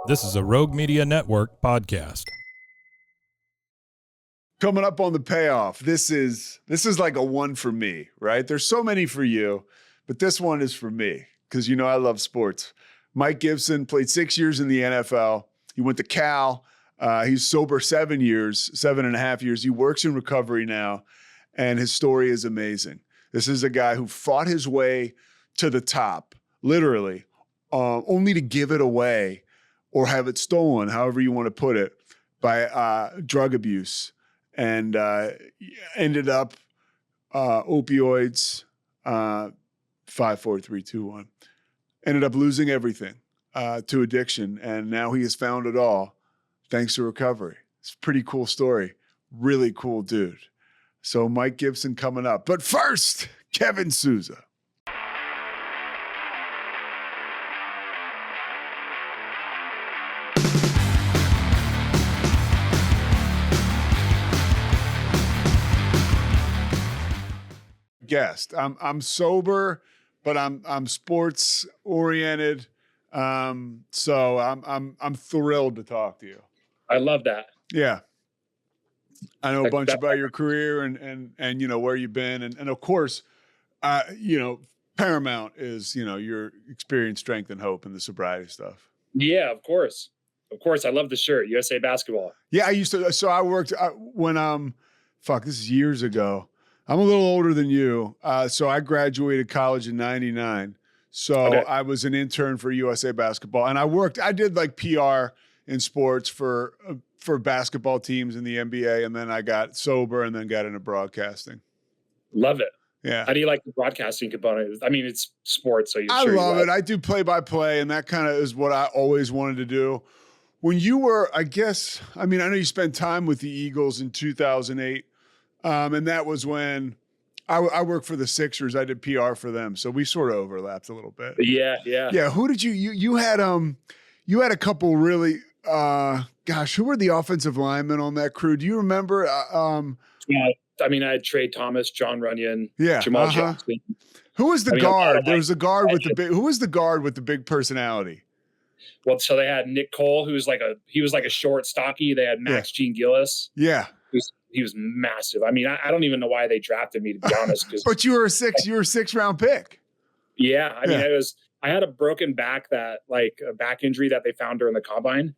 This is a Rogue Media Network podcast. Coming up on the Payoff, this is like a one for me, right? There's so many for you, but this one is for me because, you know, I love sports. Mike Gibson played 6 years in the NFL. He went to Cal. He's sober 7 years, 7.5 years. He works in recovery now, and his story is amazing. This is a guy who fought his way to the top, literally, only to give it away or have it stolen, however you want to put it, by drug abuse. And ended up opioids, 5, 4, 3, 2, 1. Ended up losing everything to addiction, and now he has found it all thanks to recovery. It's a pretty cool story. Really cool dude. So Mike Gibson coming up. But first, Kevin Souza. Guest. I'm sober, but I'm sports oriented. So I'm thrilled to talk to you. I love that. Yeah. I know a bunch about your career and you know where you've been and of course you know paramount is you know your experience, strength, and hope in the sobriety stuff. Yeah, of course. I love the shirt, USA Basketball. Yeah, I used to. So I worked when this is years ago. I'm a little older than you. So I graduated college in 99. So okay. I was an intern for USA Basketball. And I did like PR in sports for basketball teams in the NBA. And then I got sober and then got into broadcasting. Love it. Yeah. How do you like the broadcasting component? I mean, it's sports. So I love it. I do play-by-play. And that kind of is what I always wanted to do. When you were, I know you spent time with the Eagles in 2008. And that was when I worked for the Sixers. I did PR for them. So we sort of overlapped a little bit. Yeah. Yeah. Who did you had a couple really, who were the offensive linemen on that crew? Do you remember? Yeah. I mean, I had Trey Thomas, John Runyon, Jamal Jackson. Who was the guard? There was a guard with the big, who was the guard with the big personality? Well, so they had Nick Cole, who was like a short, stocky. They had Max Gene Gillis. Yeah. He was massive. I mean, I don't even know why they drafted me, to be honest. But you were a 6th round pick. Yeah. I mean, I had a broken back a back injury that they found during the combine.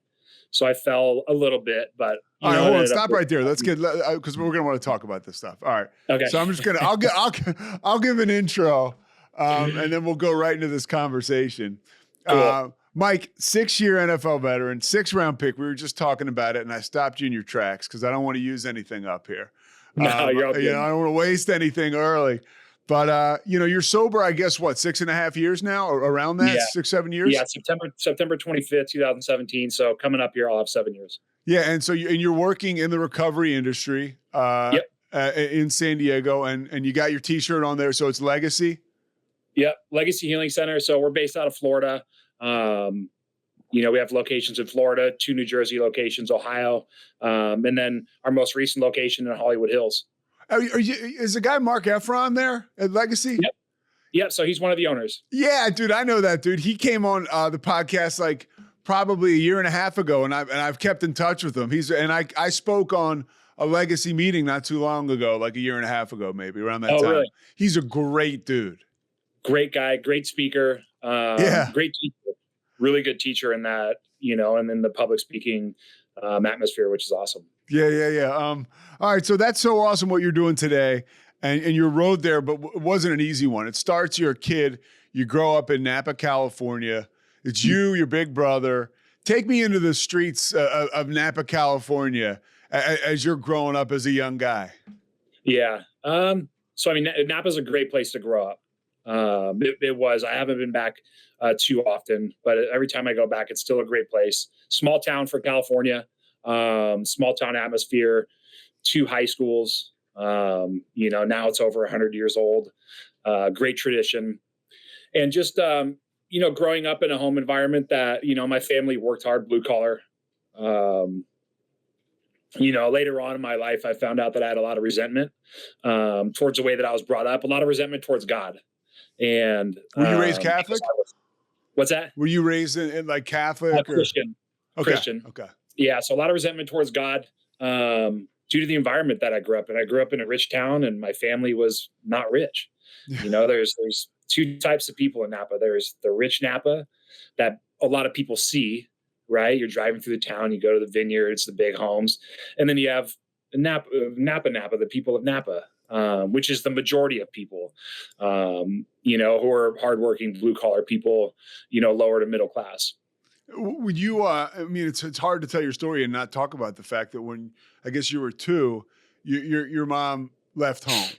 So I fell a little bit, but all right, hold on, stop right there. Let's get, because we're going to want to talk about this stuff. All right. Okay. So I'm just going to, I'll give an intro and then we'll go right into this conversation. Cool. Mike, 6-year NFL veteran, 6th round pick. We were just talking about it, and I stopped you in your tracks because I don't want to use anything up here. No, you're all good. I don't want to waste anything early. But you're sober, I guess, what, 6.5 years now, or around that, 6, 7 years? Yeah, September 25th, 2017. So coming up here, I'll have 7 years. Yeah, and so you're working in the recovery industry in San Diego, and you got your T-shirt on there, so it's Legacy? Yep, Legacy Healing Center. So we're based out of Florida. We have locations in Florida, 2 New Jersey locations, Ohio, and then our most recent location in Hollywood Hills. Is the guy Mark Efron there at Legacy? Yep. So he's one of the owners. Yeah, dude, I know that dude. He came on the podcast like probably a year and a half ago, and I've kept in touch with him. I spoke on a Legacy meeting not too long ago, like a year and a half ago, maybe around that time. Really? He's a great dude. Great guy, great speaker. Great teacher, really good teacher in that, and then the public speaking atmosphere, which is awesome. Yeah. All right. So that's so awesome what you're doing today and your road there, but it wasn't an easy one. It starts, you're a kid, you grow up in Napa, California. It's you, your big brother. Take me into the streets of Napa, California as you're growing up as a young guy. Yeah. So, I mean, Napa's a great place to grow up. It was. I haven't been back too often, but every time I go back, it's still a great place. Small town for California, small town atmosphere, 2 high schools. Now it's over 100 years old. Great tradition, and just growing up in a home environment that my family worked hard, blue collar. Later on in my life, I found out that I had a lot of resentment towards the way that I was brought up, a lot of resentment towards God. And were you raised Catholic? What's that? Were you raised in like Catholic? Christian. Christian. Okay. Yeah. So a lot of resentment towards God, due to the environment that I grew up in. I grew up in a rich town and my family was not rich. There's two types of people in Napa. There's the rich Napa that a lot of people see, right? You're driving through the town, you go to the vineyards, the big homes. And then you have Napa, the people of Napa, which is the majority of people, who are hardworking, blue collar people, lower to middle class. Would you, it's hard to tell your story and not talk about the fact that when I guess you were 2, your mom left home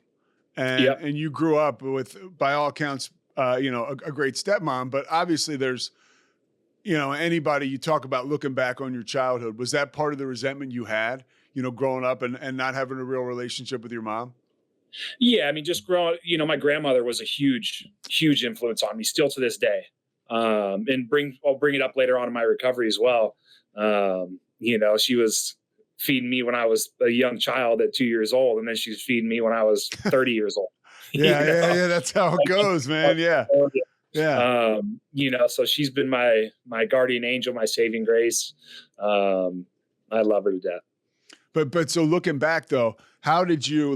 and you grew up with, by all accounts, a great stepmom, but obviously there's, anybody you talk about looking back on your childhood, was that part of the resentment you had, growing up and not having a real relationship with your mom? Yeah. I mean, just growing, my grandmother was a huge, huge influence on me still to this day. And I'll bring it up later on in my recovery as well. She was feeding me when I was a young child at 2 years old, and then she was feeding me when I was 30 years old. Yeah. That's how it goes, man. Yeah. So she's been my guardian angel, my saving grace. I love her to death. But so looking back though, how did you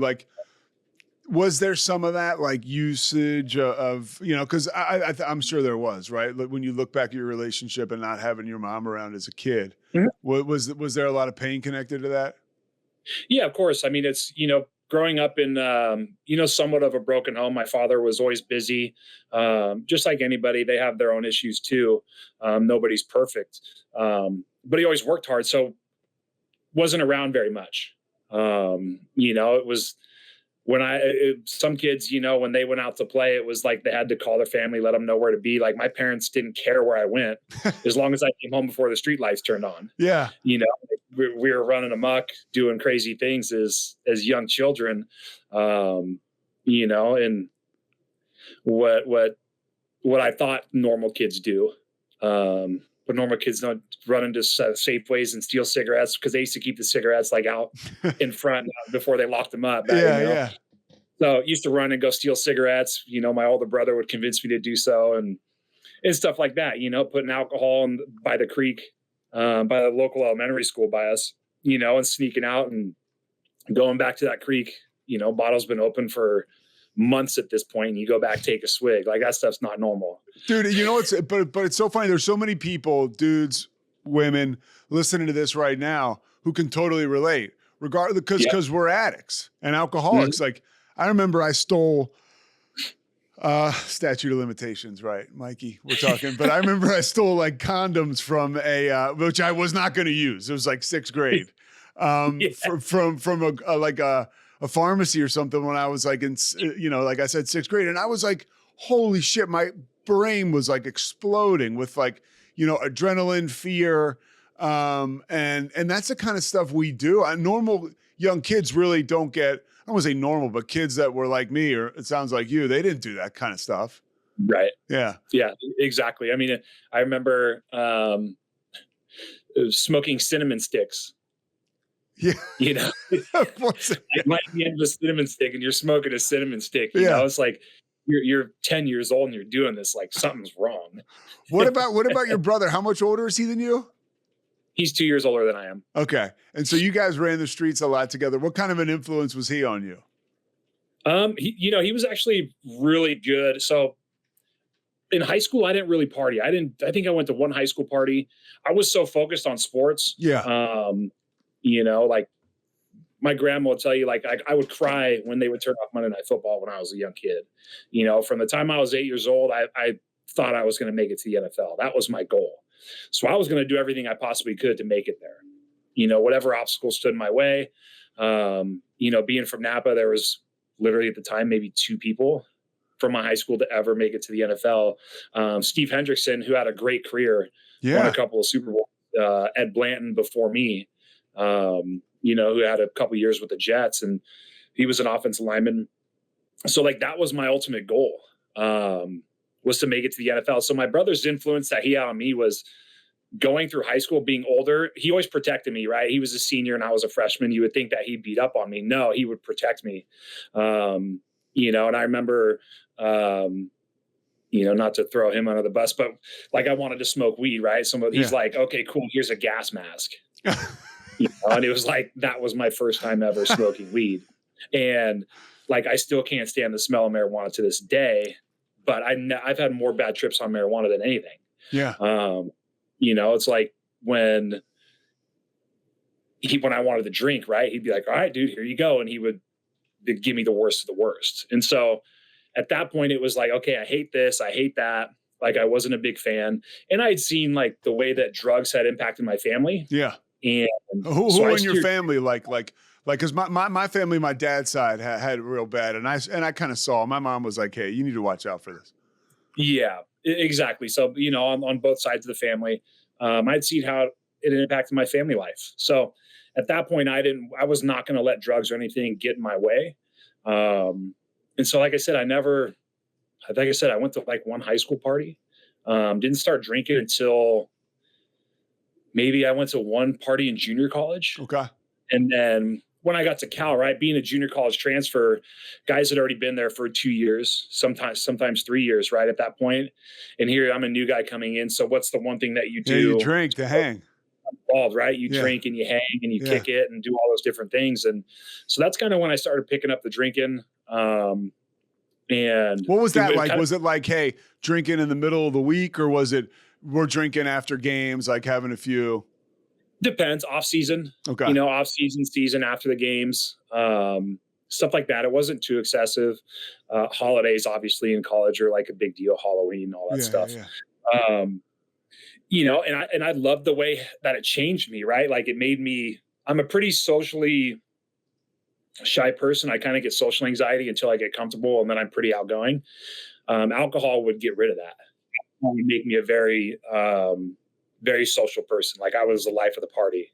was there some of that usage of, cause I'm sure there was, right? When you look back at your relationship and not having your mom around as a kid, was there a lot of pain connected to that? Yeah, of course. I mean, it's, growing up in, somewhat of a broken home. My father was always busy. Just like anybody, they have their own issues too. Nobody's perfect. But he always worked hard. So wasn't around very much. It was, some kids, when they went out to play, it was like they had to call their family, let them know where to be. Like my parents didn't care where I went as long as I came home before the street lights turned on. Yeah. We were running amok, doing crazy things as young children, and what I thought normal kids do. But normal kids don't run into Safeways and steal cigarettes because they used to keep the cigarettes out in front before they locked them up. Yeah. So I used to run and go steal cigarettes. My older brother would convince me to do so and stuff like that, putting alcohol by the creek, by the local elementary school by us, and sneaking out and going back to that creek. Bottle's been open for months at this point, and you go back, take a swig. That stuff's not normal, dude. But it's so funny. There's so many people, dudes, women, listening to this right now who can totally relate, regardless, because we're addicts and alcoholics. Mm-hmm. I remember I stole statute of limitations, right, Mikey? We're talking, but I remember I stole condoms from which I was not going to use. It was 6th grade, from a pharmacy or something when I was in, I said 6th grade. And I was holy shit, my brain was exploding with adrenaline, fear. And that's the kind of stuff we do. Normal young kids really don't get, I don't want to say normal, but kids that were like me, or it sounds like you, they didn't do that kind of stuff. Right. Yeah. Yeah, exactly. I mean, I remember, smoking cinnamon sticks. Yeah. It might be into a cinnamon stick and you're smoking a cinnamon stick. It's you're 10 years old and you're doing this, something's wrong. What about your brother? How much older is he than you? He's 2 years older than I am. Okay. And so you guys ran the streets a lot together. What kind of an influence was he on you? He was actually really good. So in high school, I didn't really party. I think I went to one high school party. I was so focused on sports. Yeah. My grandma will tell you, I would cry when they would turn off Monday Night Football when I was a young kid. From the time I was 8 years old, I thought I was going to make it to the NFL. That was my goal. So I was going to do everything I possibly could to make it there. Whatever obstacles stood in my way. Being from Napa, there was literally at the time maybe 2 people from my high school to ever make it to the NFL. Steve Hendrickson, who had a great career, won a couple of Super Bowls. Ed Blanton before me, who had a couple years with the Jets, and he was an offensive lineman. So that was my ultimate goal, was to make it to the NFL. So my brother's influence that he had on me was going through high school, being older. He always protected me, right? He was a senior and I was a freshman. You would think that he'd beat up on me. No, he would protect me. And I remember, not to throw him under the bus, but like I wanted to smoke weed, right? He's Yeah. like, okay, cool. Here's a gas mask. And it was like, that was my first time ever smoking weed. And like, I still can't stand the smell of marijuana to this day, but I've had more bad trips on marijuana than anything. Yeah. It's like when I wanted to drink, right, he'd be like, all right, dude, here you go. And they'd give me the worst of the worst. And so at that point it was like, okay, I hate this, I hate that. Like, I wasn't a big fan. And I'd seen like the way that drugs had impacted my family. Yeah. And who in your family, like, cause my family, my dad's side had real bad. And I kind of saw, my mom was like, hey, you need to watch out for this. Yeah, exactly. So, on both sides of the family, I'd seen how it impacted my family life. So at that point I was not going to let drugs or anything get in my way. And so, like I said, I went to like one high school party. Didn't start drinking until maybe I went to one party in junior college. Okay. And then when I got to Cal, right, being a junior college transfer, guys had already been there for 2 years, sometimes 3 years, right, at that point. And here I'm a new guy coming in. So what's the one thing that you do? Yeah, you drink to hang. Involved, right? You drink and you hang and you kick it and do all those different things. And so that's kind of when I started picking up the drinking. And what was that like? Was it like, hey, drinking in the middle of the week, or was it we're drinking after games, like having a few? Depends. Off season. Okay. Off season after the games, stuff like that. It wasn't too excessive. Holidays, obviously, in college are like a big deal. Halloween, all that stuff. Yeah. And I loved the way that it changed me, right? Like, it made me, I'm a pretty socially shy person. I kind of get social anxiety until I get comfortable, and then I'm pretty outgoing. Alcohol would get rid of that. It would make me a very, very social person. Like, I was the life of the party,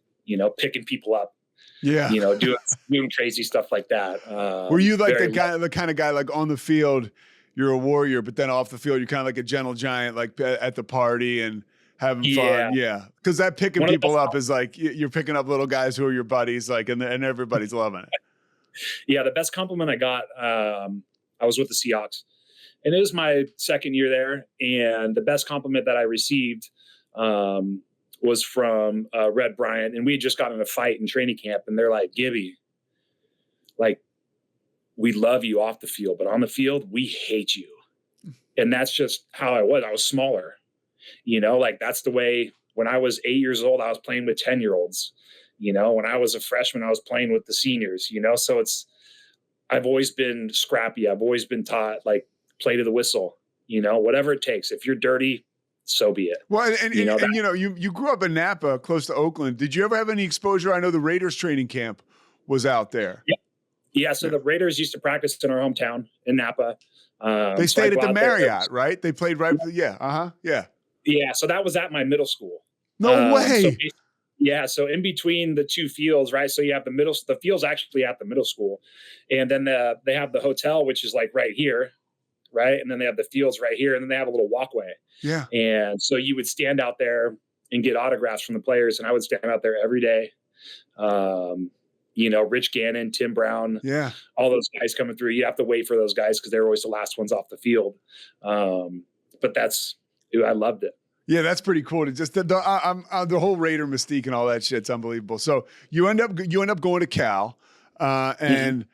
picking people up, doing crazy stuff like that. Were you like the kind of guy, like on the field, you're a warrior, but then off the field, you're kind of like a gentle giant, like at the party and having fun? Yeah. Cause that picking people up is like, you're picking up little guys who are your buddies, like, and everybody's loving it. Yeah. The best compliment I got, I was with the Seahawks, and it was my second year there. And the best compliment that I received was from Red Bryant. And we had just gotten in a fight in training camp, and they're like, Gibby, like, we love you off the field, but on the field, we hate you. And that's just how I was. I was smaller, like, that's the way. When I was 8 years old, I was playing with 10-year-olds. When I was a freshman, I was playing with the seniors, so I've always been scrappy. I've always been taught, like, play to the whistle, whatever it takes. If you're dirty, so be it. Well, and you grew up in Napa, close to Oakland. Did you ever have any exposure? I know the Raiders training camp was out there. Yeah. So the Raiders used to practice in our hometown in Napa. They stayed at the Marriott, right? They played right. Yeah. Yeah. So that was at my middle school. No way. So in between the two fields, right? So you have the field's actually at the middle school, and then they have the hotel, which is like right here, right? And then they have the fields right here, and then they have a little walkway. Yeah. And so you would stand out there and get autographs from the players, and I would stand out there every day. Rich Gannon, Tim Brown, all those guys coming through. You have to wait for those guys because they're always the last ones off the field. But I loved it. Yeah, that's pretty cool. To just the whole Raider mystique and all that shit's unbelievable. So you end up going to Cal, and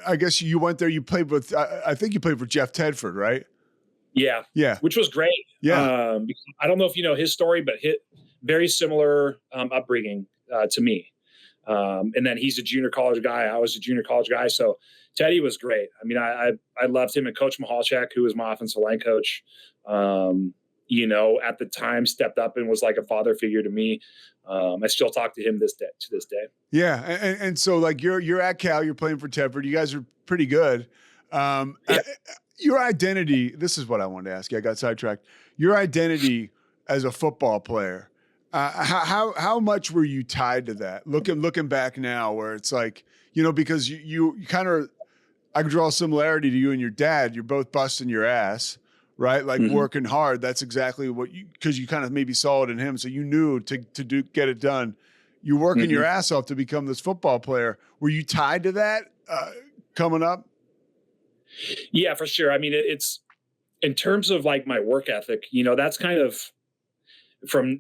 I guess you went there. You played with I think you played for Jeff Tedford, right? Yeah, which was great. Yeah, I don't know if you know his story, but very similar upbringing to me. And then he's a junior college guy. I was a junior college guy, so Teddy was great. I mean, I loved him, and Coach Mahalchek, who was my offensive line coach. At the time stepped up and was like a father figure to me. I still talk to him to this day. Yeah. And so like you're at Cal, you're playing for Tedford. You guys are pretty good. Your identity, this is what I wanted to ask you. I got sidetracked. Your identity as a football player, how much were you tied to that? Looking back now, where it's like, because you kind of, I can draw a similarity to you and your dad. You're both busting your ass, right? Like working hard. That's exactly what because you kind of maybe saw it in him. So you knew to get it done. You're working your ass off to become this football player. Were you tied to that coming up? Yeah, for sure. I mean, it's in terms of like my work ethic, that's kind of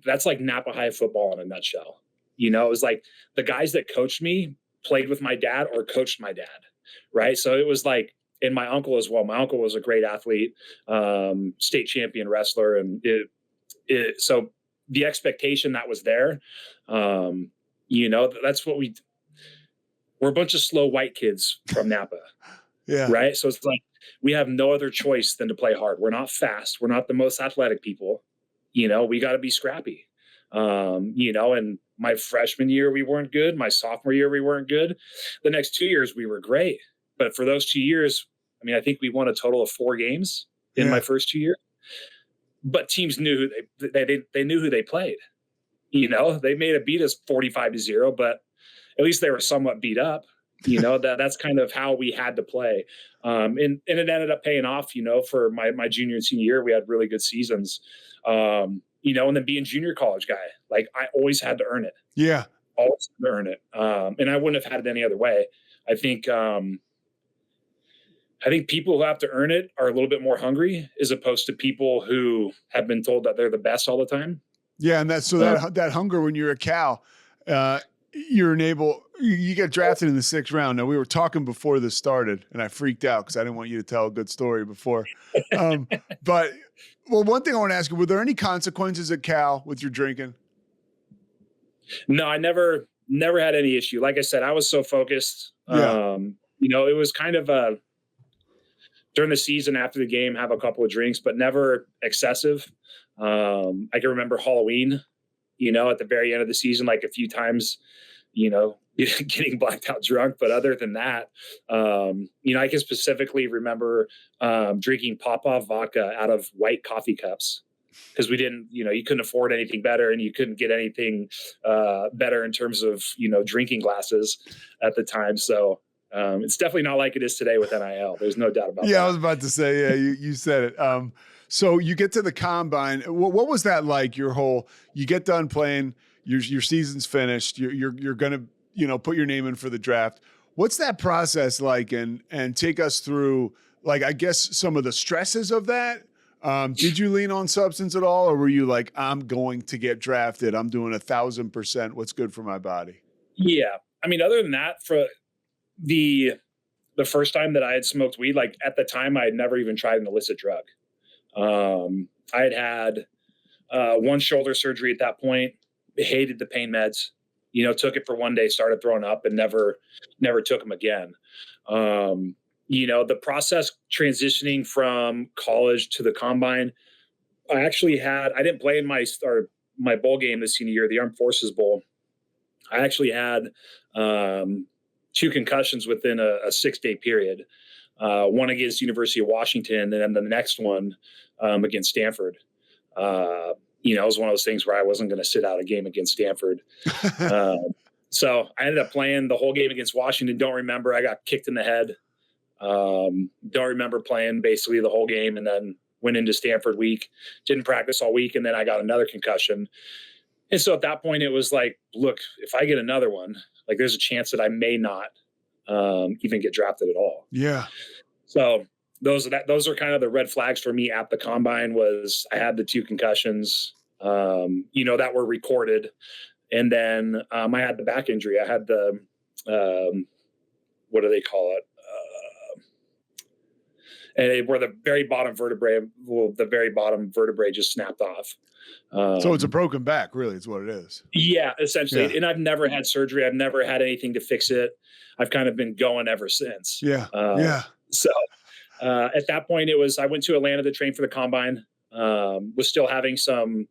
that's like Napa High football in a nutshell. It was like the guys that coached me played with my dad or coached my dad. Right. So it was like, and my uncle as well. My uncle was a great athlete, state champion wrestler. And so the expectation that was there, that's what we're a bunch of slow white kids from Napa. Yeah. Right. So it's like, we have no other choice than to play hard. We're not fast. We're not the most athletic people. We got to be scrappy. And my freshman year, we weren't good. My sophomore year, we weren't good. The next 2 years, we were great. But for those 2 years, I think we won a total of 4 games in my first 2 years. But teams knew they knew who they played. They may have beat us 45-0, but at least they were somewhat beat up. That's kind of how we had to play. And it ended up paying off, for my junior and senior year, we had really good seasons. And then being junior college guy, like I always had to earn it. Yeah. Always had to earn it. And I wouldn't have had it any other way. I think people who have to earn it are a little bit more hungry as opposed to people who have been told that they're the best all the time. Yeah. And that hunger when you're a Cal, you get drafted in the 6th round. Now we were talking before this started and I freaked out because I didn't want you to tell a good story before. But one thing I want to ask you, were there any consequences at Cal with your drinking? No, I never had any issue. Like I said, I was so focused. Yeah. It was kind of during the season after the game, have a couple of drinks, but never excessive. I can remember Halloween, at the very end of the season, like a few times, getting blacked out drunk. But other than that, I can specifically remember drinking Payoff vodka out of white coffee cups because we didn't, you couldn't afford anything better and you couldn't get anything better in terms of, drinking glasses at the time. So it's definitely not like it is today with NIL. There's no doubt about that. Yeah, I was about to say, yeah, you said it. So you get to the combine. What was that like? You get done playing, your season's finished. You're going to, put your name in for the draft. What's that process like? And take us through, like, I guess some of the stresses of that. Did you lean on substance at all? Or were you like, I'm going to get drafted. I'm doing 1,000% what's good for my body? Yeah. Other than that, for the first time that I had smoked weed, like at the time I had never even tried an illicit drug. I had one shoulder surgery at that point, hated the pain meds, took it for one day, started throwing up and never took them again. The process transitioning from college to the combine, I didn't play in my bowl game this senior year, the Armed Forces Bowl. I actually had 2 concussions within a 6-day period. One against University of Washington, and then the next one against Stanford. It was one of those things where I wasn't going to sit out a game against Stanford. So I ended up playing the whole game against Washington. Don't remember. I got kicked in the head. Don't remember playing basically the whole game, and then went into Stanford week. Didn't practice all week, and then I got another concussion. And so at that point, it was like, look, if I get another one, like there's a chance that I may not even get drafted at all. Yeah. So those are kind of the red flags for me at the combine. Was I had the 2 concussions, that were recorded. And then I had the back injury. I had the, what do they call it? Where the very bottom vertebrae just snapped off. So it's a broken back, really, is what it is. Yeah, essentially. Yeah. And I've never had surgery. I've never had anything to fix it. I've kind of been going ever since. Yeah. So at that point, I went to Atlanta to train for the combine. Was still having some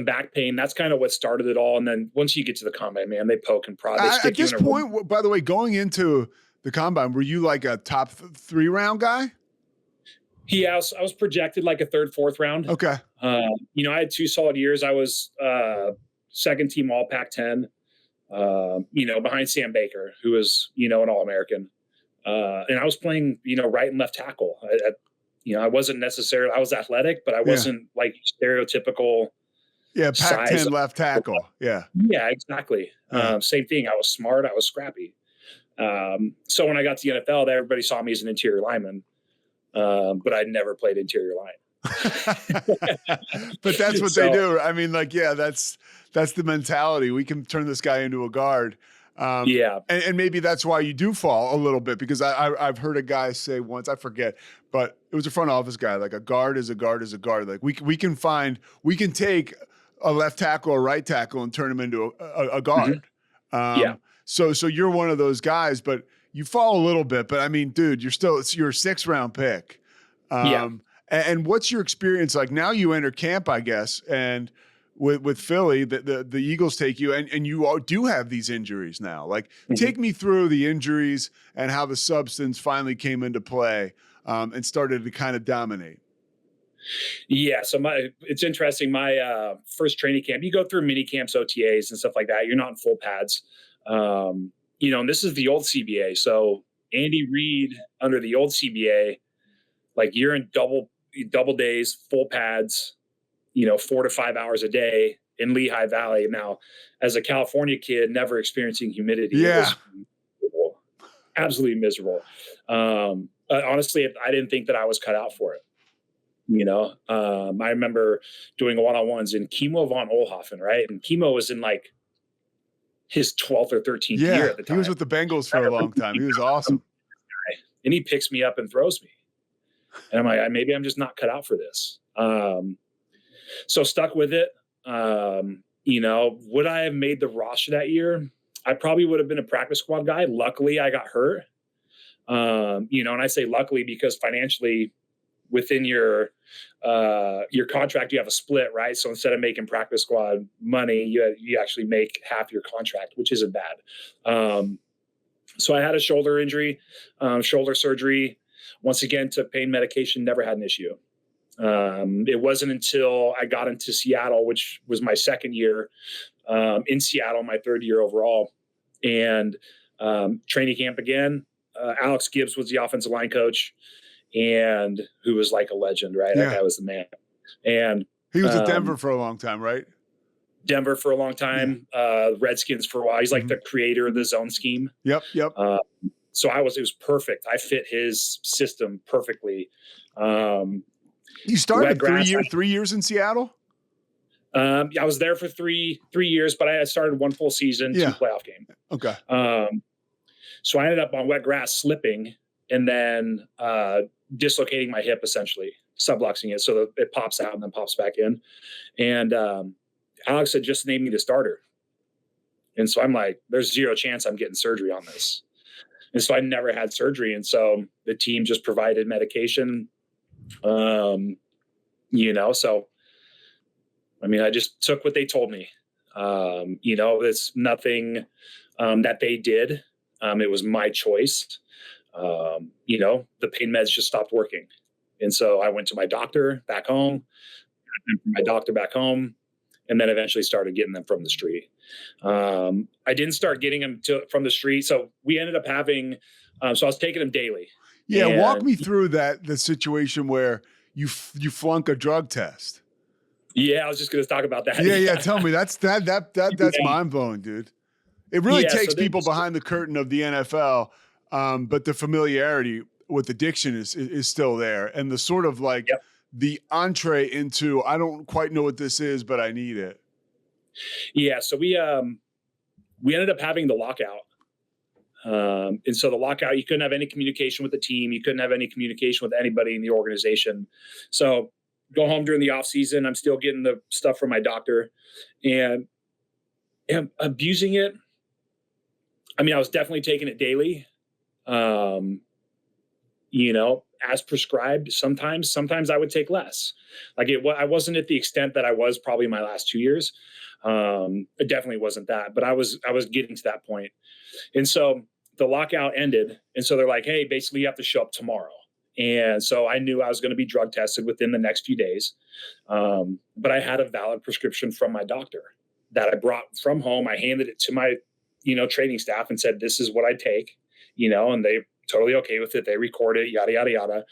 back pain. That's kind of what started it all. And then once you get to the combine, man, they poke and prod. At this point, by the way, going into the combine, were you like a top 3 round guy? Yeah, I was projected like a 3rd, 4th round. Okay. I had 2 solid years. I was second team All Pac-10, behind Sam Baker, who was, an All-American. And I was playing, right and left tackle. I wasn't necessarily, I was athletic, but I wasn't like stereotypical. Yeah, Pac-10 left tackle. Yeah. Yeah, exactly. Same thing. I was smart. I was scrappy. So when I got to the NFL, everybody saw me as an interior lineman. but I never played interior line. But that's what they do. I mean, like, yeah, that's the mentality. We can turn this guy into a guard. Yeah. And maybe that's why you do fall a little bit, because I've heard a guy say once, I forget, but it was a front office guy, like a guard is a guard is a guard. Like we can take a left tackle or right tackle and turn him into a guard. Yeah. So you're one of those guys, but you fall a little bit. But I mean, dude, you're a 6th round pick. And what's your experience like? Now you enter camp, I guess, and with Philly, the Eagles take you, and you do have these injuries now. Like, take me through the injuries and how the substance finally came into play and started to kind of dominate. Yeah. So it's interesting. My first training camp, you go through mini camps, OTAs and stuff like that. You're not in full pads. And this is the old CBA. So Andy Reid under the old CBA, like you're in double days, full pads, 4 to 5 hours a day in Lehigh Valley. Now, as a California kid, never experiencing humidity, it was miserable, absolutely miserable. Honestly, I didn't think that I was cut out for it. I remember doing one-on-ones in Kimo von Oelhoffen, right? And Kimo was in like his 12th or 13th year at the time. He was with the Bengals for a long time. He was awesome. And he picks me up and throws me. And I'm like, maybe I'm just not cut out for this. So stuck with it. Would I have made the roster that year? I probably would have been a practice squad guy. Luckily, I got hurt. And I say luckily because financially within your contract, you have a split, right? So instead of making practice squad money, you actually make half your contract, which isn't bad. So I had a shoulder injury, shoulder surgery. Once again, took pain medication, never had an issue. It wasn't until I got into Seattle, which was my second year in Seattle, my third year overall, and training camp again. Alex Gibbs was the offensive line coach, and who was like a legend, right? That guy was the man. And he was at Denver for a long time, right? Denver for a long time, Redskins for a while. He's like the creator of the zone scheme. Yep. So it was perfect. I fit his system perfectly. You started 3 years in Seattle? I was there for three years, but I started one full season, 2 playoff games. Okay. So I ended up on wet grass slipping and then dislocating my hip, essentially, subluxing it so that it pops out and then pops back in. And Alex had just named me the starter. And so I'm like, there's zero chance I'm getting surgery on this. And so I never had surgery. And so the team just provided medication. So, I mean, I just took what they told me. It's nothing that they did. It was my choice. The pain meds just stopped working. And so I went to my doctor back home, and then eventually started getting them from the street. I didn't start getting them from the street. So we ended up having, so I was taking them daily. Yeah. Walk me through the situation where you flunk a drug test. Yeah. I was just going to talk about that. Yeah. Tell me that's mind blowing, dude. It really takes people behind the curtain of the NFL. But the familiarity with addiction is still there. And the sort of like the entree into, I don't quite know what this is, but I need it. Yeah. So we ended up having the lockout. And so the lockout, you couldn't have any communication with the team. You couldn't have any communication with anybody in the organization. So go home during the off season. I'm still getting the stuff from my doctor and am abusing it. I mean, I was definitely taking it daily. As prescribed. Sometimes I would take less. Like I wasn't at the extent that I was probably my last 2 years. It definitely wasn't that, but I was getting to that point. And so the lockout ended. And so they're like, hey, basically you have to show up tomorrow. And so I knew I was going to be drug tested within the next few days. But I had a valid prescription from my doctor that I brought from home. I handed it to my, training staff and said, this is what I take, and they totally okay with it. They record it, yada, yada, yada.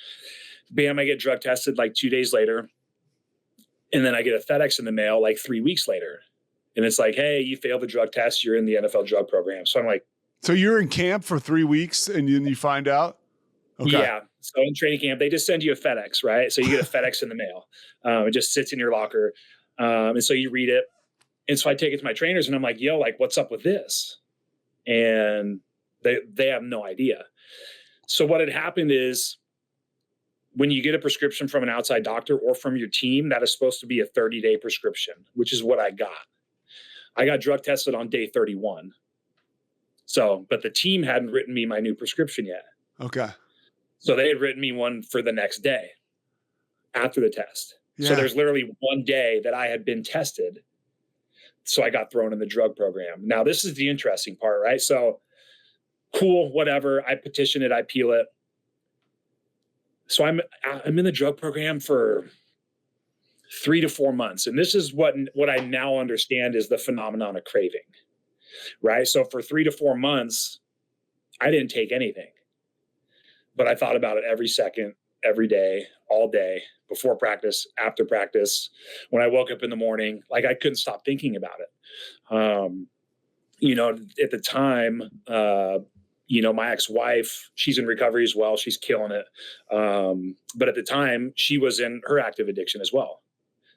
Bam, I get drug tested like 2 days later. And then I get a FedEx in the mail like 3 weeks later. And it's like, hey, you failed the drug test. You're in the NFL drug program. So I'm like. So you're in camp for 3 weeks and then you find out? Okay. Yeah. So in training camp, they just send you a FedEx, right? So you get a FedEx in the mail. It just sits in your locker. And so you read it. And so I take it to my trainers and I'm like, yo, like, what's up with this? And they have no idea. So what had happened is when you get a prescription from an outside doctor or from your team, that is supposed to be a 30-day prescription, which is what I got. I got drug tested on day 31. So, but the team hadn't written me my new prescription yet. Okay. So they had written me one for the next day after the test. Yeah. So there's literally one day that I had been tested. So I got thrown in the drug program. Now, this is the interesting part, right? So cool, whatever. I petition it, I appeal it. So I'm in the drug program for 3 to 4 months. And this is what I now understand is the phenomenon of craving, right? So for 3 to 4 months, I didn't take anything, but I thought about it every second, every day, all day, before practice, after practice, when I woke up in the morning, like I couldn't stop thinking about it. You know, at the time, you know, my ex-wife, she's in recovery as well. She's killing it. But at the time she was in her active addiction as well.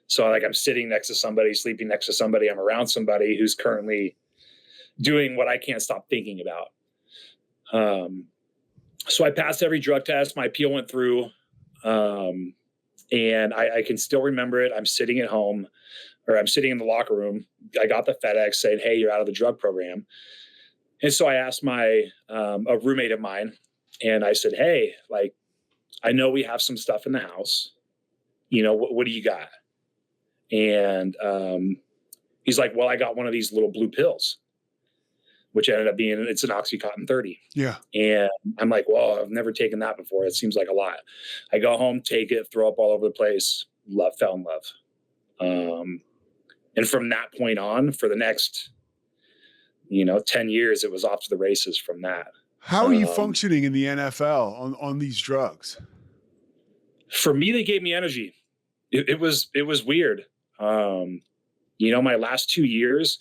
So like I'm sitting next to somebody, sleeping next to somebody, I'm around somebody who's currently doing what I can't stop thinking about. So I passed every drug test. My appeal went through. And I can still remember it. I'm sitting at home, or I'm sitting in the locker room. I got the FedEx saying, hey, you're out of the drug program. And so I asked a roommate of mine, and I said, hey, like, I know we have some stuff in the house. You know, what do you got? And he's like, well, I got one of these little blue pills, which ended up being, it's an Oxycontin 30. Yeah. And I'm like, well, I've never taken that before. It seems like a lot. I go home, take it, throw up all over the place, fell in love. And from that point on, for the next, 10 years, it was off to the races from that. How are you functioning in the NFL on these drugs? For me, they gave me energy. It was weird. My last 2 years,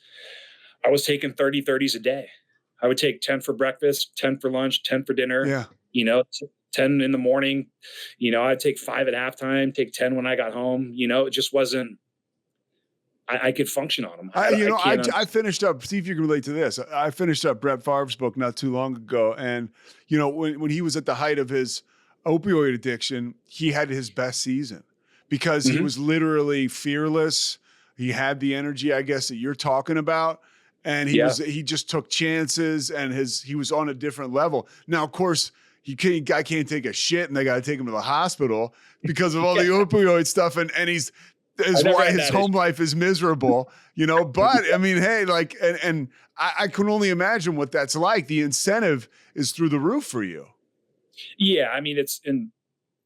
I was taking 30s a day. I would take 10 for breakfast, 10 for lunch, 10 for dinner. Yeah. 10 in the morning. I'd take 5 at halftime, take 10 when I got home. It just wasn't. I could function on them. I finished up. See if you can relate to this. I finished up Brett Favre's book not too long ago, and when he was at the height of his opioid addiction, he had his best season because he was literally fearless. He had the energy, I guess, that you're talking about. And he just took chances, and he was on a different level. Now, of course, guy can't take a shit, and they got to take him to the hospital because of all the opioid stuff. And his home life is miserable, But I mean, hey, like, and I can only imagine what that's like. The incentive is through the roof for you. Yeah, I mean,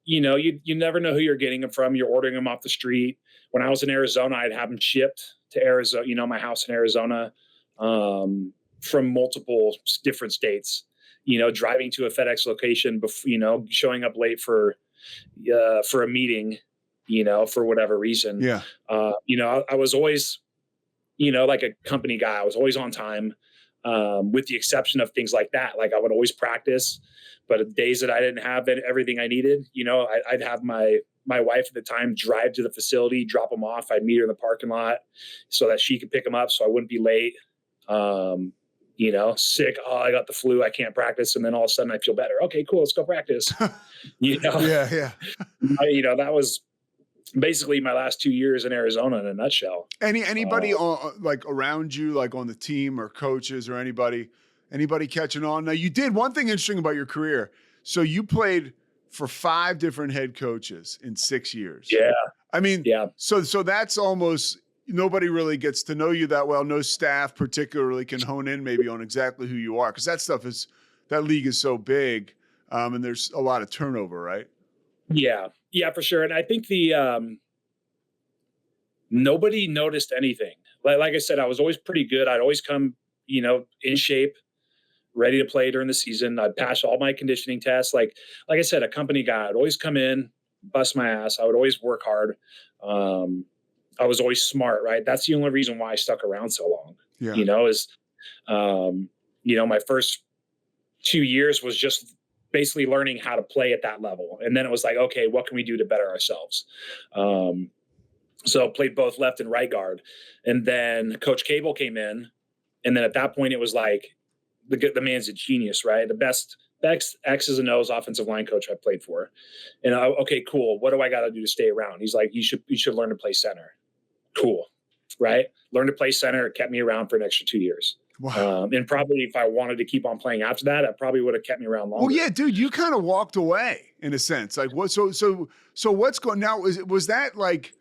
you never know who you're getting them from. You're ordering them off the street. When I was in Arizona, I'd have them shipped to Arizona, my house in Arizona. From multiple different states, driving to a FedEx location, showing up late for a meeting, for whatever reason. Yeah. I was always, like a company guy. I was always on time, with the exception of things like that. Like I would always practice, but days that I didn't have everything I needed, I'd have my wife at the time drive to the facility, drop them off. I'd meet her in the parking lot so that she could pick them up so I wouldn't be late. Sick. Oh, I got the flu. I can't practice. And then all of a sudden I feel better. Okay, cool. Let's go practice. Yeah. That was basically my last 2 years in Arizona in a nutshell. Anybody like around you, like on the team or coaches or anybody catching on? Now you did one thing interesting about your career. So you played for 5 different head coaches in 6 years. Yeah. I mean, yeah. So that's almost, nobody really gets to know you that well. No staff particularly can hone in maybe on exactly who you are. Cause that league is so big. And there's a lot of turnover, right? Yeah. Yeah, for sure. And I think nobody noticed anything. Like I said, I was always pretty good. I'd always come, in shape, ready to play during the season. I'd pass all my conditioning tests. Like I said, a company guy, I'd always come in, bust my ass. I would always work hard. I was always smart, right? That's the only reason why I stuck around so long, yeah. My first 2 years was just basically learning how to play at that level. And then it was like, okay, what can we do to better ourselves? So played both left and right guard. And then Coach Cable came in. And then at that point, it was like, the man's a genius, right? The best X's and O's offensive line coach I played for. And okay, cool. What do I got to do to stay around? He's like, you should learn to play center. Cool. Right. Learn to play center. It kept me around for an extra 2 years. Wow. And probably if I wanted to keep on playing after that, it probably would have kept me around longer. Well, yeah, dude, you kind of walked away in a sense. Like what? So what's going now? Was that like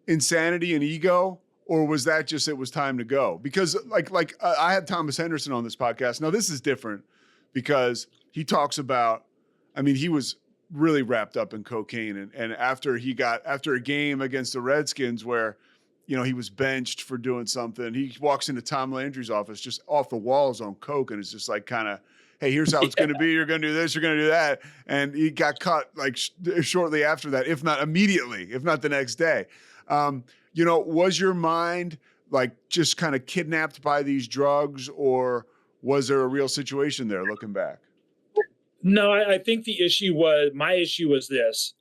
insanity and ego, or was that just it was time to go? Because I had Thomas Henderson on this podcast. Now this is different because he talks about. I mean, he was really wrapped up in cocaine, and after a game against the Redskins where, he was benched for doing something. He walks into Tom Landry's office just off the walls on coke, and it's just like kind of, hey, here's how it's going to be. You're going to do this. You're going to do that. And he got cut like shortly after that, if not immediately, if not the next day. Was your mind like just kind of kidnapped by these drugs, or was there a real situation there looking back? No, I think my issue was this,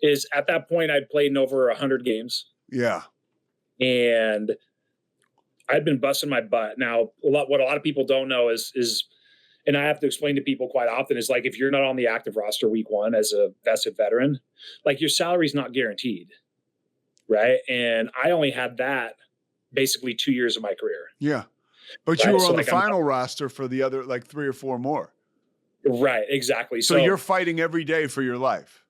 is at that point I'd played in over 100 games. Yeah. And I'd been busting my butt. Now, what a lot of people don't know is, and I have to explain to people quite often, is like, if you're not on the active roster week one as a vested veteran, like your salary's not guaranteed. Right. And I only had that basically 2 years of my career. Yeah. But you were on the final roster for the other, like 3 or 4 more. Right. Exactly. So you're fighting every day for your life.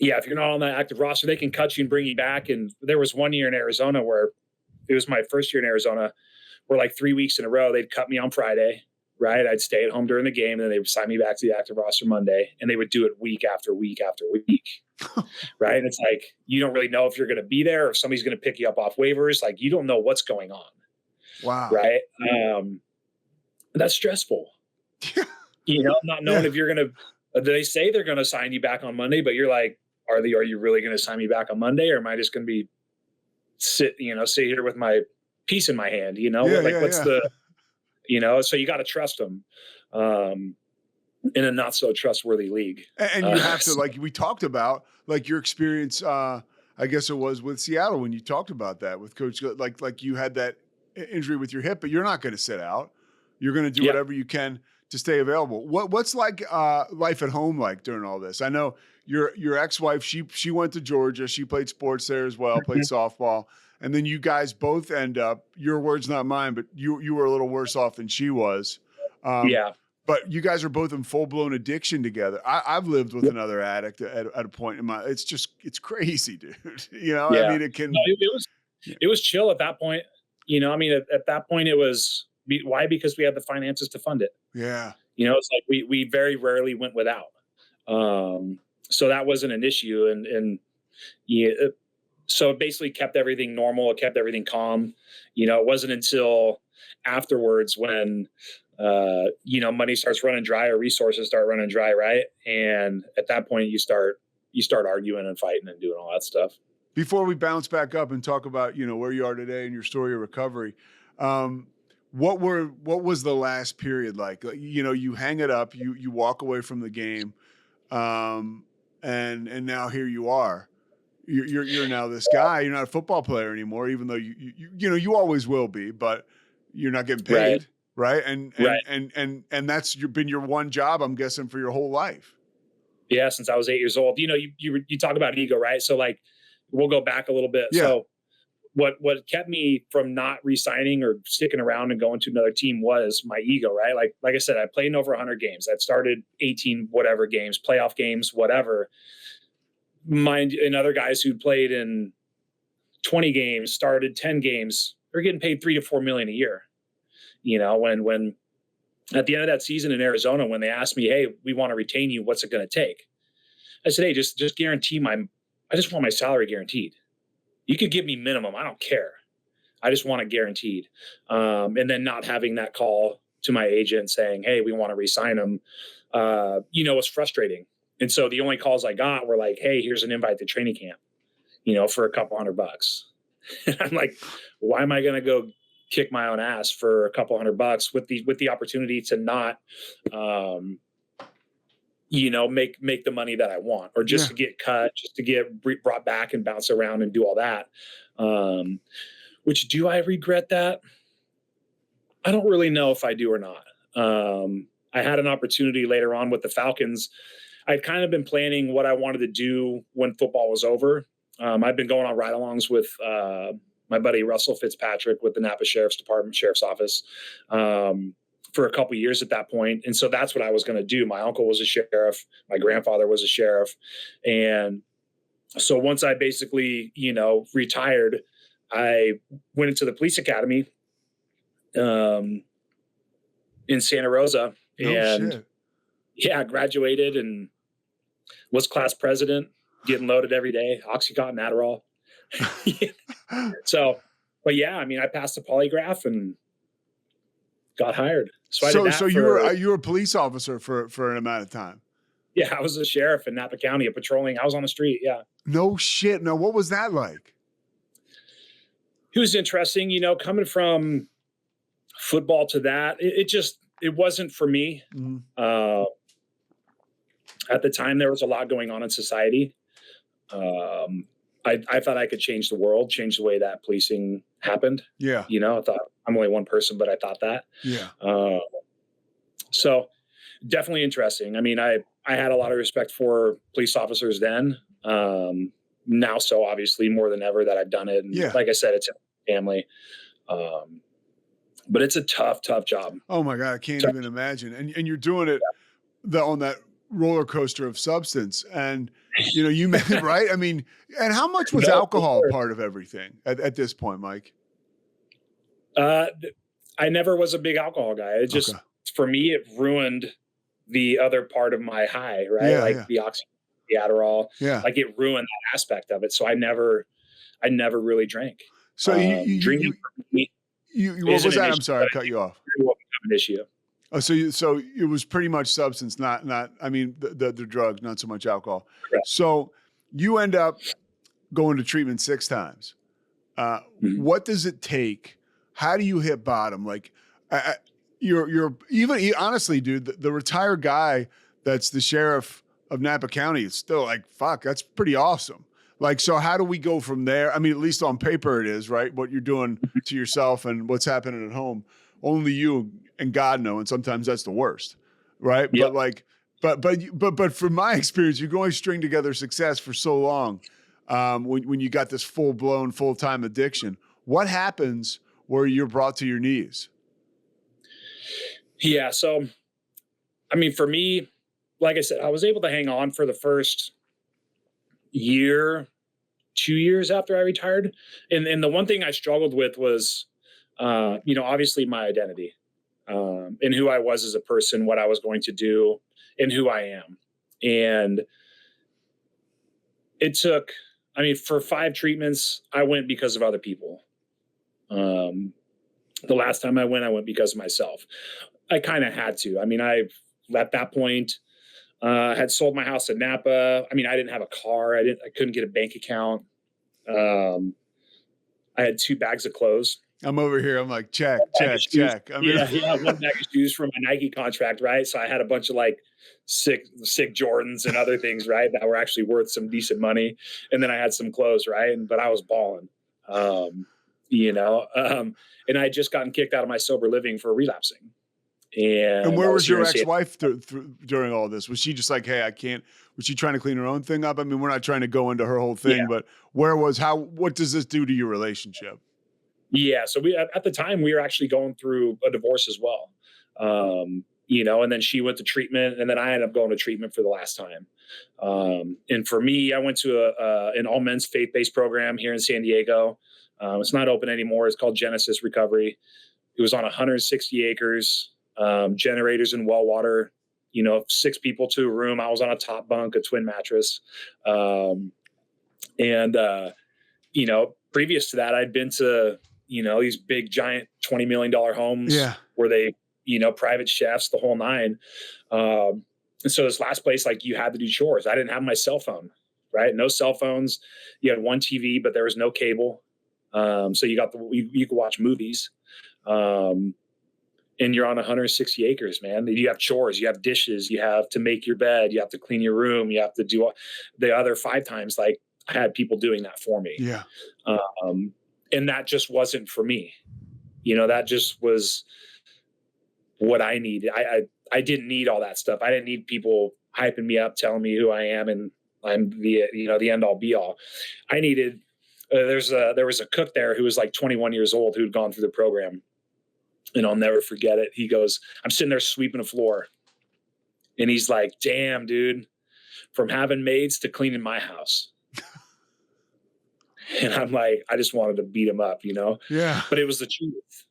Yeah, if you're not on that active roster, they can cut you and bring you back. And there was one year in Arizona where it was my first year in Arizona, where like 3 weeks in a row, they'd cut me on Friday, right? I'd stay at home during the game, and then they would sign me back to the active roster Monday, and they would do it week after week after week, right? And it's like, you don't really know if you're going to be there or if somebody's going to pick you up off waivers. Like, you don't know what's going on. Wow. Right? That's stressful. Not knowing if you're going to, they say they're going to sign you back on Monday, but you're like, are you really going to sign me back on Monday, or am I just going to be sit here with my piece in my hand? So you got to trust them in a not so trustworthy league. And you have to, like we talked about, like your experience, I guess it was with Seattle when you talked about that with Coach, like you had that injury with your hip, but you're not going to sit out. You're going to do whatever you can to stay available. What's like life at home like during all this? I know your ex-wife, she went to Georgia. She played sports there as well, played softball. And then you guys both end up, your words, not mine, but you were a little worse off than she was. But you guys are both in full-blown addiction together. I've lived with another addict at a point in it's crazy, dude. I mean, it was chill at that point. At that point it was, why? Because we had the finances to fund it. Yeah. It's like we very rarely went without. So that wasn't an issue. So it basically kept everything normal. It kept everything calm. It wasn't until afterwards when, money starts running dry or resources start running dry. Right. And at that point you start arguing and fighting and doing all that stuff. Before we bounce back up and talk about, where you are today and your story of recovery, what was the last period like? You hang it up, you walk away from the game, and now here you are. You're now this guy. You're not a football player anymore, even though you always will be, but you're not getting paid, right? And that's been your one job, I'm guessing, for your whole life. Yeah, since I was 8 years old. You talk about ego, right? So like, we'll go back a little bit. Yeah. So what kept me from not re-signing or sticking around and going to another team was my ego, right? Like I said, I played in over 100 games. I've started 18 whatever games, playoff games, whatever. And other guys who played in 20 games, started 10 games, they're getting paid $3 to $4 million a year. When at the end of that season in Arizona, when they asked me, hey, we want to retain you, what's it going to take? I said, hey, just guarantee I just want my salary guaranteed. You could give me minimum. I don't care. I just want it guaranteed. And then not having that call to my agent saying, hey, we want to re-sign him, was frustrating. And so the only calls I got were like, hey, here's an invite to training camp, for a couple $100. And I'm like, why am I going to go kick my own ass for a couple $100 with the opportunity to not, make the money that I want, or just to get cut, just to get brought back and bounce around and do all that. Which, do I regret that? I don't really know if I do or not. I had an opportunity later on with the Falcons. I'd kind of been planning what I wanted to do when football was over. I've been going on ride-alongs with my buddy Russell Fitzpatrick with the Napa Sheriff's Department, Sheriff's Office, for a couple years at that point. And so that's what I was going to do. My uncle was a sheriff. My grandfather was a sheriff. And so once I basically, retired, I went into the police academy in Santa Rosa, and graduated and was class president, getting loaded every day, Oxycontin, Adderall. So, but yeah, I mean, I passed the polygraph and got hired. So you were a police officer for an amount of time. Yeah, I was a sheriff in Napa County, patrolling. I was on the street. Yeah. No shit. No, what was that like? It was interesting, coming from football to that. It wasn't for me. Mm-hmm. At the time, there was a lot going on in society. I thought I could change the world, change the way that policing happened. Yeah. I thought, I'm only one person, but I thought that. Yeah. So definitely interesting. I mean, I had a lot of respect for police officers then. Now, so obviously more than ever that I've done it. And like I said, it's a family. But it's a tough job. Oh my God. I can't even imagine. And you're doing it on that roller coaster of substance. And, you met, right? I mean, and how much was alcohol part of everything at this point, Mike? I never was a big alcohol guy. It just, for me, it ruined the other part of my high, right? Yeah, the oxy, the Adderall. Yeah. Like it ruined that aspect of it. So I never really drank. So drinking for me, what was that? I'm sorry, I cut you off. It will become an issue. Oh, so it was pretty much substance, not. I mean, the drugs, not so much alcohol. Correct. So you end up going to treatment 6 times. What does it take? How do you hit bottom? Like, you're even honestly, dude. The retired guy that's the sheriff of Napa County is still like, fuck, that's pretty awesome. Like, so how do we go from there? I mean, at least on paper it is, right? What you're doing to yourself and what's happening at home, only you and God know. And sometimes that's the worst, right? Yep. But from my experience, you're going to string together success for so long. When you got this full-blown, full-time addiction, what happens where you're brought to your knees? Yeah. So, I mean, for me, like I said, I was able to hang on for the first year, 2 years after I retired. And the one thing I struggled with was, obviously my identity, and who I was as a person, what I was going to do, and who I am. And it took, for 5 treatments, I went because of other people. The last time I went because of myself. I kind of had to. At that point, had sold my house in Napa. I didn't have a car. I couldn't get a bank account. I had 2 bags of clothes. I'm over here. I'm like, check. One bag of shoes from my Nike contract, right? So I had a bunch of like sick Jordans and other things, right, that were actually worth some decent money. And then I had some clothes, right? But I was balling, and I had just gotten kicked out of my sober living for relapsing. And where was your ex-wife during all this? Was she just like, hey, I can't? Was she trying to clean her own thing up? We're not trying to go into her whole thing, but what does this do to your relationship? Yeah. So at the time we were actually going through a divorce as well. And then she went to treatment, and then I ended up going to treatment for the last time. And for me, I went to an all men's faith-based program here in San Diego. It's not open anymore. It's called Genesis Recovery. It was on 160 acres, generators and well water, 6 people to a room. I was on a top bunk, a twin mattress. Previous to that, I'd been to, these big giant $20 million homes where they, private chefs, the whole nine. And so this last place, like, you had to do chores. I didn't have my cell phone, right? No cell phones. You had one TV, but there was no cable. So you could watch movies. and you're on 160 acres, man. You have chores, you have dishes, you have to make your bed, you have to clean your room, you have to do the other 5 times. Like, I had people doing that for me. Yeah. And that just wasn't for me. That just was what I needed. I didn't need all that stuff. I didn't need people hyping me up, telling me who I am and I'm the end all be all. I needed, there was a cook there who was like 21 years old who'd gone through the program, and I'll never forget it. He goes, I'm sitting there sweeping the floor, and he's like, damn, dude, from having maids to cleaning my house. And I'm like, I just wanted to beat him up, Yeah. But it was the truth.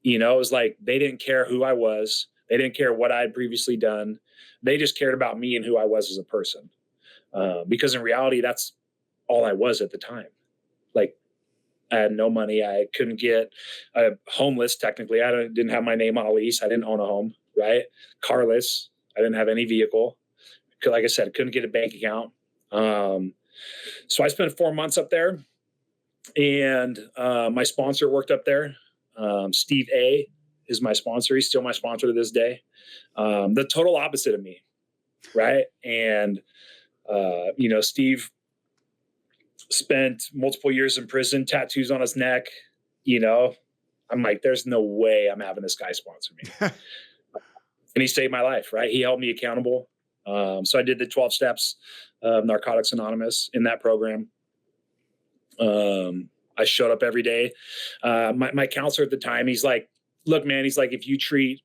It was like, they didn't care who I was. They didn't care what I had previously done. They just cared about me and who I was as a person. Because in reality, that's all I was at the time. Like, I had no money. I couldn't get homeless. Technically, I didn't have my name on a lease. I didn't own a home, right? Carless. I didn't have any vehicle. Like I said, couldn't get a bank account. So I spent 4 months up there, and my sponsor worked up there. Steve A is my sponsor. He's still my sponsor to this day. The total opposite of me, right? And Steve spent multiple years in prison, tattoos on his neck. I'm like, there's no way I'm having this guy sponsor me. And he saved my life, right? He held me accountable. So I did the 12 steps of Narcotics Anonymous in that program. I showed up every day. My counselor at the time, he's like, look, man, he's like, if you treat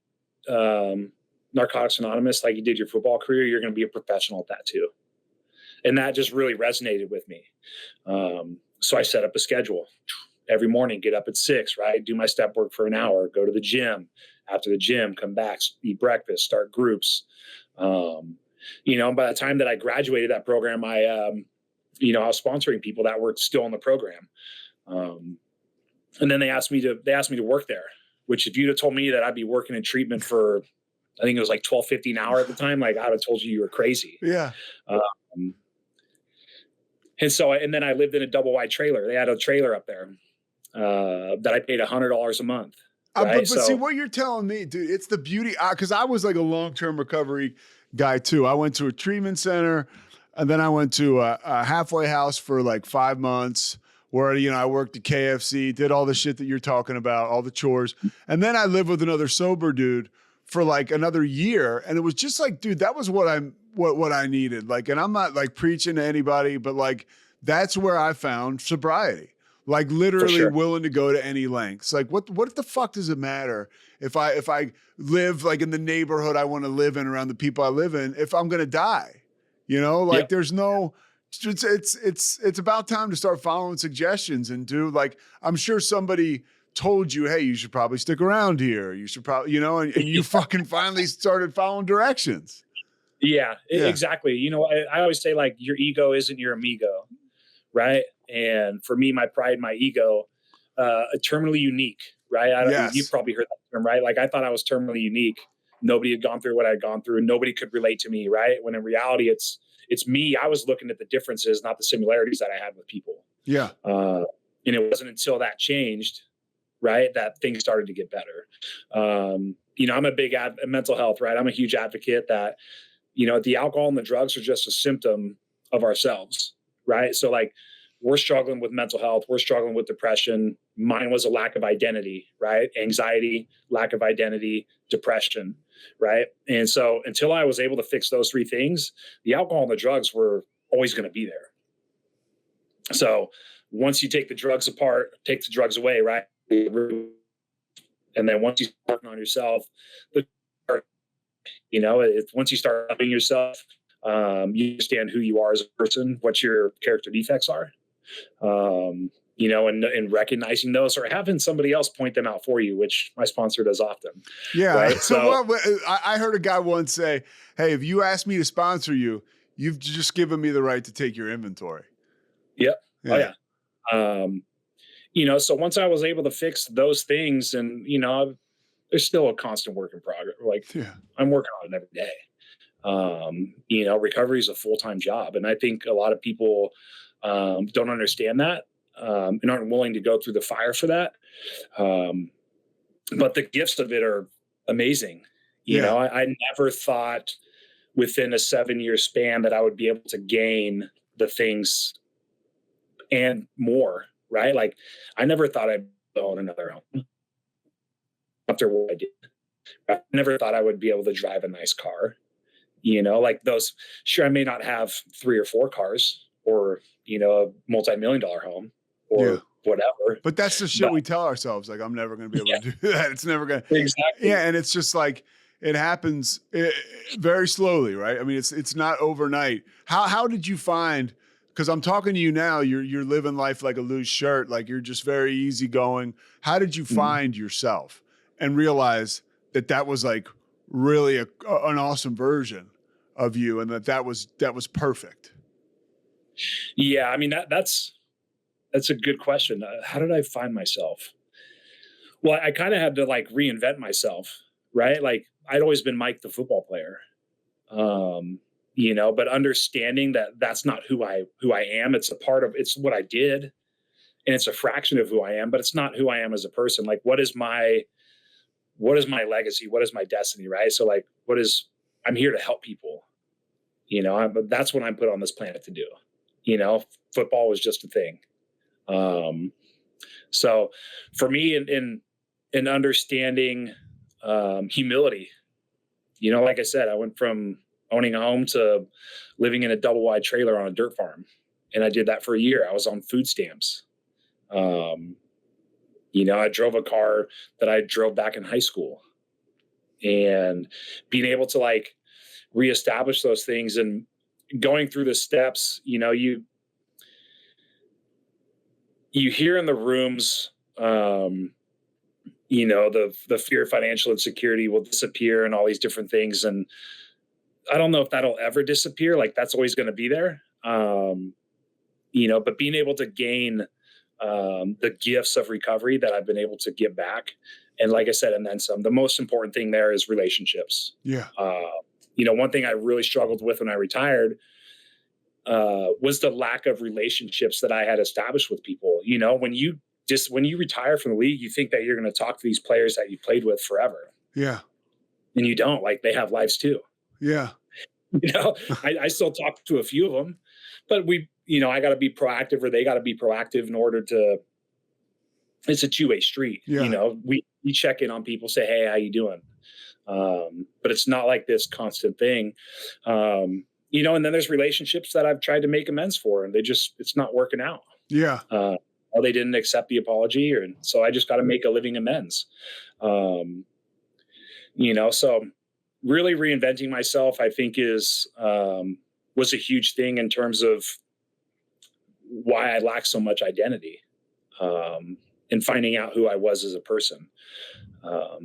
Narcotics Anonymous like you did your football career, you're going to be a professional at that too. And that just really resonated with me. So I set up a schedule every morning, get up at 6, right? Do my step work for an hour, go to the gym. After the gym, come back, eat breakfast, start groups. By the time that I graduated that program, I was sponsoring people that were still in the program. And then they asked me to work there, which if you'd have told me that I'd be working in treatment for, I think it was like $12.50 an hour at the time, like I'd have told you were crazy. Yeah. And then I lived in a double wide trailer. They had a trailer up there that I paid $100 a month. Right? But see what you're telling me, dude, it's the beauty. Cause I was like a long-term recovery guy too. I went to a treatment center, and then I went to a halfway house for like 5 months where, I worked at KFC, did all the shit that you're talking about, all the chores. And then I lived with another sober dude for like another year. And it was just like, dude, that was what I needed. Like, and I'm not like preaching to anybody, but like, that's where I found sobriety. Like literally willing to go to any lengths. Like what the fuck does it matter if I live like in the neighborhood I want to live in around the people I live in, if I'm going to die, there's no, it's about time to start following suggestions and do like, I'm sure somebody told you, hey, you should probably stick around here. You should probably, and you fucking finally started following directions. Yeah, exactly. I always say like your ego isn't your amigo. Right. And for me, my pride, my ego, terminally unique, right? You've probably heard that term, right? Like I thought I was terminally unique. Nobody had gone through what I'd gone through, and nobody could relate to me, right? When in reality, it's me. I was looking at the differences, not the similarities that I had with people. Yeah. And it wasn't until that changed, right, that things started to get better. I'm a big mental health, right? I'm a huge advocate that, the alcohol and the drugs are just a symptom of ourselves. Right. So like we're struggling with mental health. We're struggling with depression. Mine was a lack of identity, right? Anxiety, lack of identity, depression. Right. And so until I was able to fix those 3 things, the alcohol and the drugs were always going to be there. So once you take the drugs apart, take the drugs away, right? And then once you start working on yourself, once you start loving yourself, you understand who you are as a person, what your character defects are, and recognizing those or having somebody else point them out for you, which my sponsor does often. Yeah. Right? So I heard a guy once say, hey, if you ask me to sponsor you, you've just given me the right to take your inventory. Yep. Yeah. Oh yeah. So once I was able to fix those things, and, there's still a constant work in progress. Like I'm working on it every day. Recovery is a full-time job. And I think a lot of people don't understand that and aren't willing to go through the fire for that. But the gifts of it are amazing. You know, I never thought within a 7-year span that I would be able to gain the things and more, right? Like I never thought I'd own another home after what I did. I never thought I would be able to drive a nice car. You know, like those, sure, I may not have 3 or 4 cars or, you know, a multi-million-dollar home or whatever. But that's the shit we tell ourselves. Like, I'm never going to be able to do that. It's never going to. Exactly. Yeah. And it's just like, it happens very slowly, right? I mean, it's not overnight. How did you find, because I'm talking to you now, you're living life like a loose shirt, like you're just very easygoing. How did you find yourself and realize that was like really an awesome version of you, and that was perfect? Yeah, I mean that's a good question. How did I find myself? Well, I kind of had to like reinvent myself, right? Like I'd always been Mike the football player, you know, but understanding that that's not who I am. It's it's what I did, and it's a fraction of who I am, but it's not who I am as a person. Like what is my legacy? What is my destiny? Right? So like, I'm here to help people. You know, that's what I'm put on this planet to do. You know, football was just a thing. So for me, in understanding humility, you know, like I said, I went from owning a home to living in a double wide trailer on a dirt farm, and I did that for a year. I was on food stamps. You know, I drove a car that I drove back in high school, and being able to like reestablish those things and going through the steps, you know, you hear in the rooms, you know, the fear of financial insecurity will disappear and all these different things. And I don't know if that'll ever disappear. Like that's always going to be there. You know, but being able to gain the gifts of recovery that I've been able to give back. And like I said, and then some, the most important thing there is relationships. Yeah. You know, one thing I really struggled with when I retired was the lack of relationships that I had established with people. You know, when you retire from the league, you think that you're going to talk to these players that you played with forever. Yeah. And you don't. Like they have lives too. Yeah. You know, I still talk to a few of them, but you know, I got to be proactive or they got to be proactive in order to, it's a two-way street. Yeah. You know, we check in on people, say, hey, how you doing? But it's not like this constant thing. You know, and then there's relationships that I've tried to make amends for, and it's not working out. Yeah. Or they didn't accept the apology, and so I just got to make a living amends. You know, so really reinventing myself, I think was a huge thing in terms of why I lack so much identity, and finding out who I was as a person.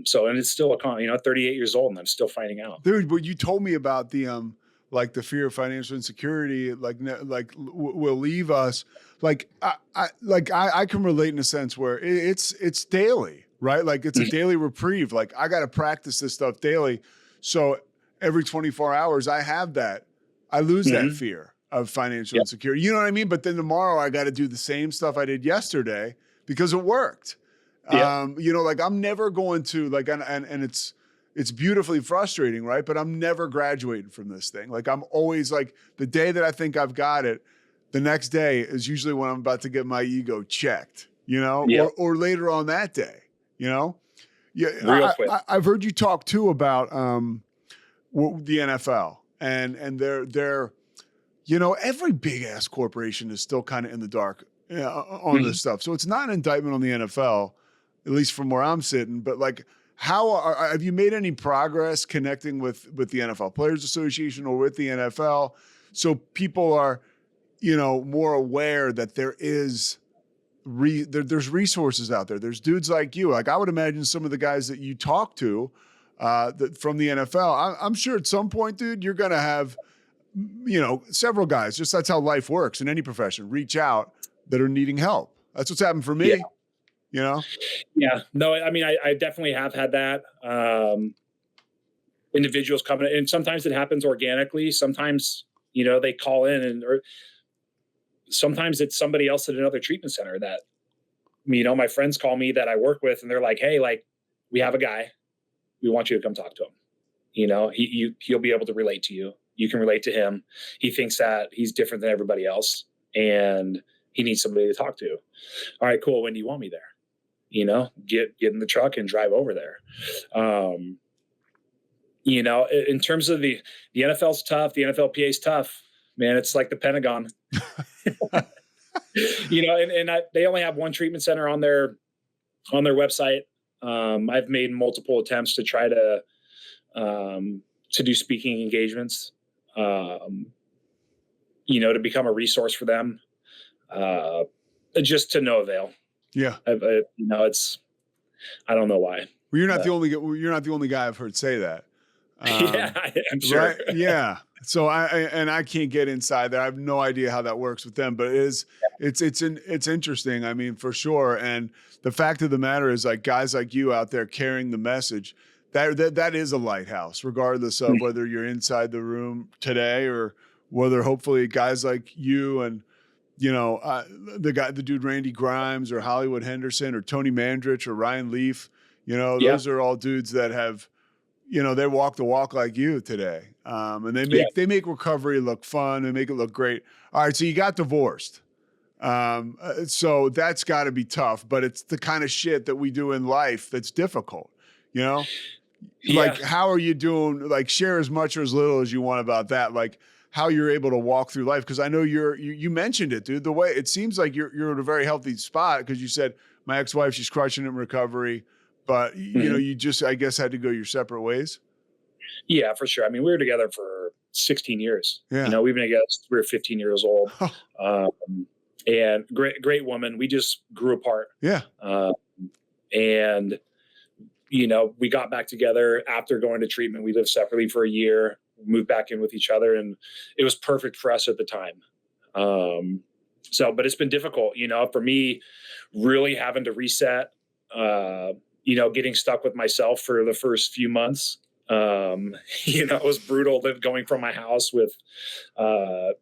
So, and it's still 38 years old and I'm still finding out. Dude, but you told me about the, like the fear of financial insecurity, will leave us. Like, I can relate in a sense where it's daily, right? Like it's a daily reprieve. Like I got to practice this stuff daily. So every 24 hours I have that, I lose that fear of financial insecurity. You know what I mean? But then tomorrow I got to do the same stuff I did yesterday because it worked. Yeah. You know, like I'm never going to like, and it's beautifully frustrating, right? But I'm never graduating from this thing. Like I'm always like the day that I think I've got it, the next day is usually when I'm about to get my ego checked, you know, or later on that day, you know? Yeah. Real quick. I've heard you talk too about the NFL and they're, you know, every big ass corporation is still kind of in the dark on this stuff. So it's not an indictment on the NFL, at least from where I'm sitting, but like, have you made any progress connecting with the NFL Players Association or with the NFL so people are, you know, more aware that there's resources out there. There's dudes like you. Like I would imagine some of the guys that you talk to from the NFL, I'm sure at some point, dude, you're going to have, you know, several guys, just that's how life works in any profession, reach out that are needing help. That's what's happened for me. Yeah. You know? Yeah, no, I mean, I definitely have had that. Individuals coming in, and sometimes it happens organically. Sometimes, you know, they call in or sometimes it's somebody else at another treatment center that, you know, my friends call me that I work with and they're like, hey, like we have a guy, we want you to come talk to him. You know, he'll be able to relate to you. You can relate to him. He thinks that he's different than everybody else, and he needs somebody to talk to. All right, cool. When do you want me there? You know, get in the truck and drive over there. You know, in terms of the NFL's tough, the NFLPA is tough, man. It's like the Pentagon. You know, and they only have one treatment center on their website. I've made multiple attempts to try to do speaking engagements, you know, to become a resource for them, just to no avail. Yeah. You know, I don't know why. Well, you're not the only guy I've heard say that. Yeah, I'm sure. Right? Yeah. So I can't get inside that. I have no idea how that works with them, but it's interesting. I mean, for sure. And the fact of the matter is, like, guys like you out there carrying the message, that is a lighthouse, regardless of whether you're inside the room today or whether hopefully guys like you and, you know, the dude Randy Grimes or Hollywood Henderson or Tony Mandrich or Ryan Leaf, you know, those are all dudes that have, you know, they walk the walk like you today. And they make recovery look fun and make it look great. All right. So you got divorced. So that's gotta be tough, but it's the kind of shit that we do in life that's difficult, you know? Yeah. Like, how are you doing? Like, share as much or as little as you want about that. Like, how you're able to walk through life. Cause I know you mentioned it, dude, the way it seems like you're in a very healthy spot. Cause you said my ex-wife, she's crushing it in recovery, but you know, you just, I guess, had to go your separate ways. Yeah, for sure. I mean, we were together for 16 years. Yeah. You know, we've been together since we were 15 years old. And great woman. We just grew apart. Yeah. And, you know, we got back together after going to treatment. We lived separately for a year, moved back in with each other, and it was perfect for us at the time. But it's been difficult, you know, for me, really having to reset, you know, getting stuck with myself for the first few months. You know, it was brutal going from my house with,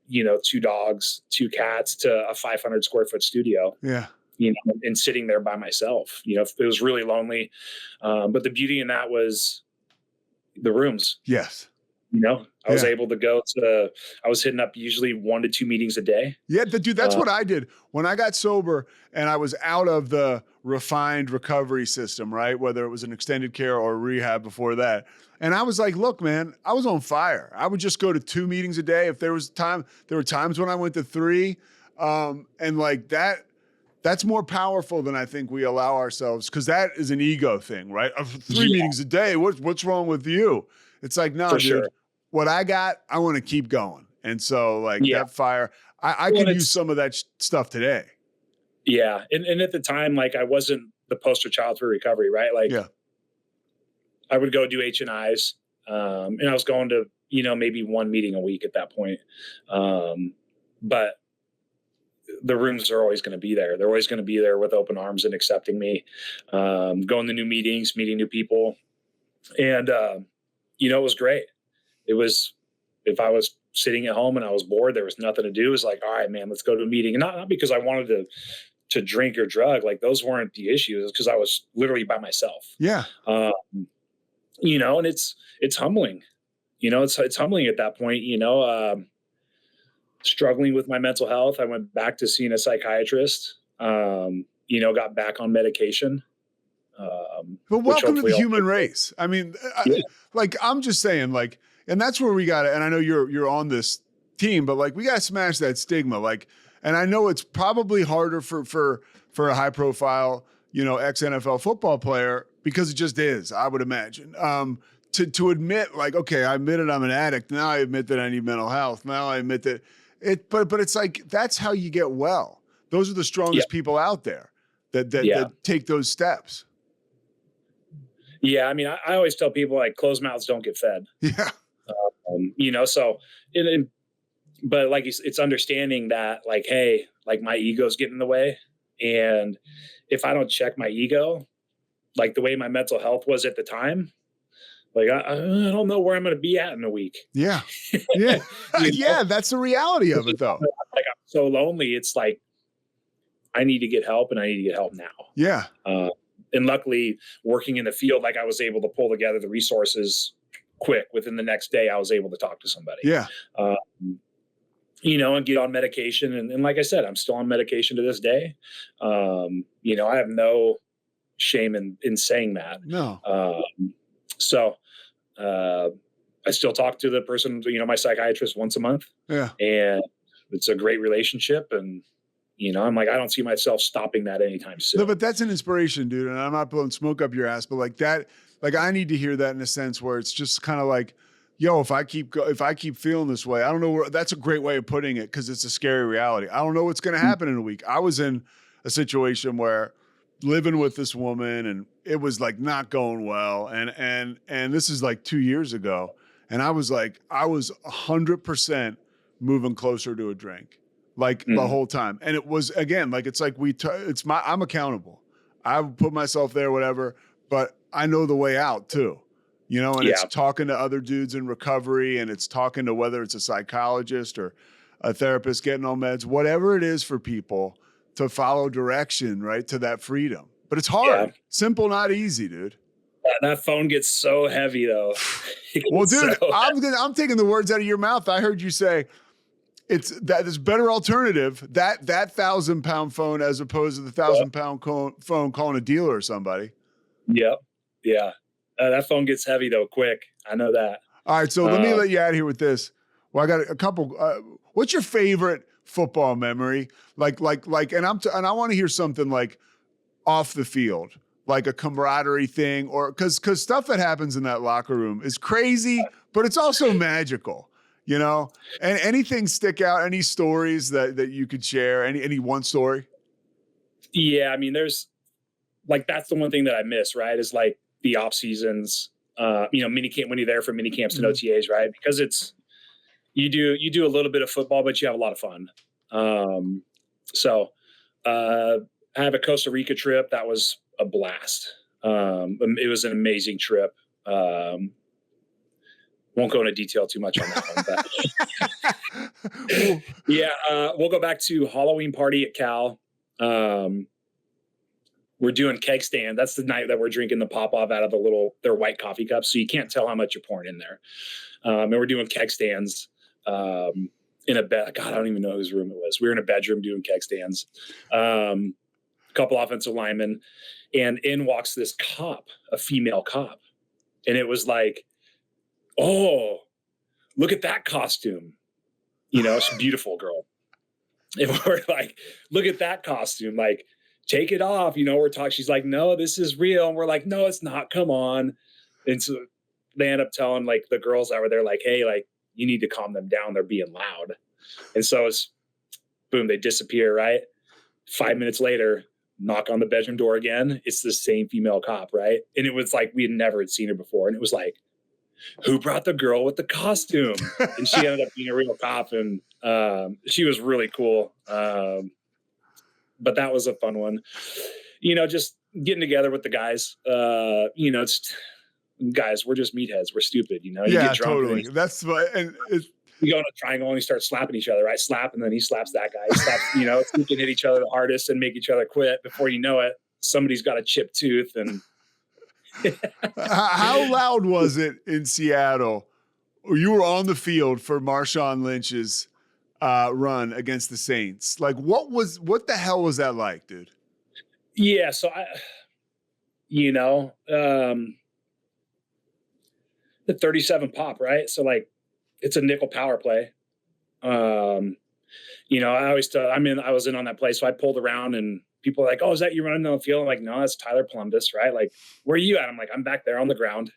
you know, 2 dogs, 2 cats to a 500 square foot studio. Yeah. You know, and sitting there by myself, you know, it was really lonely. But the beauty in that was the rooms. Yes. You know, I was able to I was hitting up usually 1 to 2 meetings a day. Yeah, dude, that's what I did when I got sober and I was out of the refined recovery system, right? Whether it was an extended care or rehab before that. And I was like, look, man, I was on fire. I would just go to 2 meetings a day. If there was time, there were times when I went to 3. And like that's more powerful than I think we allow ourselves, because that is an ego thing, right? 3 meetings a day, what's wrong with you? It's like, no, dude, sure. What I got, I want to keep going. And so like that fire, I could use some of that stuff today. Yeah. And at the time, like, I wasn't the poster child for recovery, right? Like, I would go do H&Is, and I was going to, you know, maybe 1 meeting a week at that point. But the rooms are always going to be there. They're always going to be there with open arms and accepting me, going to new meetings, meeting new people. And, you know, it was great. It was, if I was sitting at home and I was bored, there was nothing to do. It was like, all right, man, let's go to a meeting. And not because I wanted to drink or drug. Like, those weren't the issues. It's because I was literally by myself. Yeah. You know, and it's humbling, you know, it's humbling at that point, you know, struggling with my mental health. I went back to seeing a psychiatrist, you know, got back on medication. But welcome to the human race. I mean, like, I'm just saying, like, and that's where we got to, and I know you're on this team, but like, we got to smash that stigma. Like, and I know it's probably harder for a high profile, you know, ex-NFL football player, because it just is, I would imagine, to admit, like, okay, I admitted I'm an addict. Now I admit that I need mental health. Now I admit that but it's like, that's how you get well. Those are the strongest people out there that take those steps. Yeah. I mean, I always tell people, like, closed mouths don't get fed. Yeah. You know, so, but like, it's understanding that, like, hey, like, my ego's getting in the way. And if I don't check my ego, like the way my mental health was at the time, like, I don't know where I'm going to be at in a week. Yeah. Yeah. Yeah. That's the reality of it, though. Like, I'm so lonely. It's like, I need to get help, and I need to get help now. Yeah. And luckily working in the field, like I was able to pull together the resources quick. Within the next day, I was able to talk to somebody. Yeah. And get on medication. And like I said, I'm still on medication to this day. I have no shame in saying that. No. I still talk to the person, my psychiatrist once a month. Yeah. And it's a great relationship. And, I'm like, I don't see myself stopping that anytime soon. No, but that's an inspiration, dude. And I'm not blowing smoke up your ass, but like that, like I need to hear that in a sense where it's just kind of like, yo, if I keep feeling this way, I don't know that's a great way of putting it. 'Cause it's a scary reality. I don't know what's going to happen in a week. I was in a situation where living with this woman and it was like not going well. And this is like 2 years ago. And I was 100% moving closer to a drink, like the whole time. And it was, again, like, it's like I'm accountable. I put myself there, whatever, but I know the way out too, and it's talking to other dudes in recovery, and it's talking to whether it's a psychologist or a therapist, getting on meds, whatever it is for people to follow direction, right, to that freedom. But it's hard. Simple, not easy, dude. That phone gets so heavy though. Well, dude, I'm taking the words out of your mouth. I heard you say it's better alternative, that 1,000-pound phone as opposed to the 1,000-pound phone calling a dealer or somebody. Yep. Yeah. That phone gets heavy though, quick. I know that. All right. So let me let you out of here with this. Well, I got a couple, what's your favorite football memory? And I want to hear something like off the field, like a camaraderie thing, or cause stuff that happens in that locker room is crazy, but it's also magical, and anything stick out, any stories that you could share, any one story? Yeah. I mean, there's like, that's the one thing that I miss, right? Is like the off seasons, mini camp, when you're there for mini camps and OTAs, right? Because it's, you do a little bit of football, but you have a lot of fun. I have a Costa Rica trip. That was a blast. It was an amazing trip. Won't go into detail too much on that one, but we'll go back to Halloween party at Cal. We're doing keg stand. That's the night that we're drinking the pop-off out of their white coffee cups. So you can't tell how much you're pouring in there. And we're doing keg stands, in a bed. God, I don't even know whose room it was. We were in a bedroom doing keg stands. Couple offensive linemen, and in walks this cop, a female cop. And it was like, oh, look at that costume. It's a beautiful girl. And we're like, look at that costume. Like, take it off. We're talking. She's like, no, this is real. And we're like, no, it's not. Come on. And so they end up telling like the girls that were there, like, hey, like, you need to calm them down. They're being loud. And so it's boom, they disappear, right? 5 minutes later, knock on the bedroom door again. It's the same female cop, right? And it was like, we had never seen her before. And it was like, who brought the girl with the costume? And she ended up being a real cop. And she was really cool. But that was a fun one. Just getting together with the guys, guys, we're just meatheads. We're stupid, you get drunk. Totally. That's what, and we go in a triangle and we start slapping each other. I slap, and then he slaps that guy. He slaps, we can hit each other the hardest and make each other quit. Before you know it, somebody's got a chipped tooth. And how loud was it in Seattle? You were on the field for Marshawn Lynch's run against the Saints. Like, what the hell was that like, dude? Yeah. So the 37 pop, right? So like, it's a nickel power play. I was in on that play. So I pulled around and people are like, oh, is that you running down the field? I'm like, no, that's Tyler Plumbus, right? Like, where are you at? I'm like, I'm back there on the ground.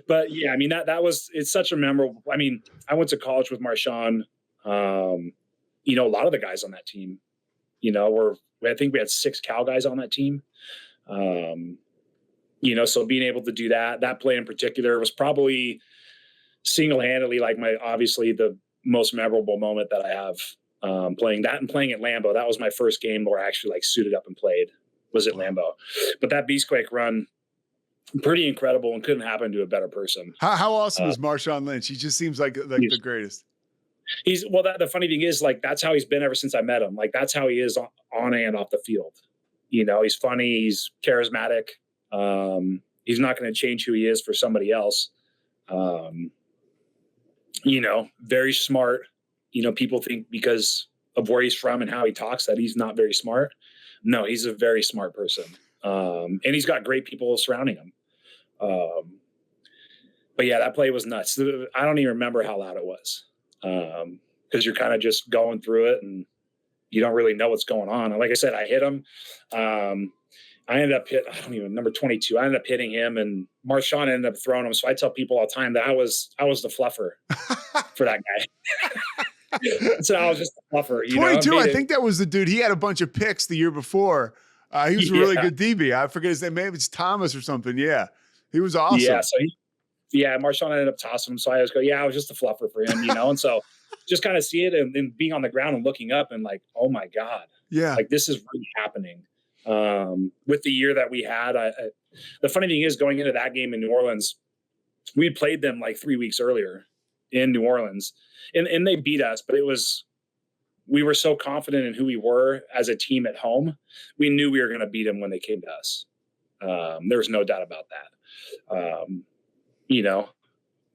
But yeah, I mean, it's such a memorable, I went to college with Marshawn. A lot of the guys on that team, I think we had 6 Cal guys on that team. So being able to do that play in particular was probably single-handedly like obviously the most memorable moment that I have playing that, and playing at Lambeau. That was my first game where I actually like suited up and played, was at Lambeau. But that Beastquake run, pretty incredible, and couldn't happen to a better person. How awesome is Marshawn Lynch? He just seems like the greatest. The funny thing is, like, that's how he's been ever since I met him. Like, that's how he is on and off the field. He's funny. He's charismatic. He's not going to change who he is for somebody else. Very smart. People think because of where he's from and how he talks that he's not very smart. No, he's a very smart person. And he's got great people surrounding him. But yeah, that play was nuts. I don't even remember how loud it was. Because you're kind of just going through it and you don't really know what's going on. And like I said, I hit him. I ended up number 22. I ended up hitting him, and Marshawn ended up throwing him. So I tell people all the time that I was the fluffer for that guy. So I was just a fluffer. 22, I think that was the dude. He had a bunch of picks the year before. He was a really good DB. I forget his name. Maybe it's Thomas or something. Yeah. He was awesome. Yeah. So Marshawn ended up tossing him. So I just go, I was just a fluffer for him, And so just kind of see it and being on the ground and looking up and like, oh my God. Yeah. Like this is really happening. With the year that we had, the funny thing is going into that game in New Orleans, we played them like 3 weeks earlier in New Orleans and they beat us, but we were so confident in who we were as a team at home. We knew we were going to beat them when they came to us. There was no doubt about that.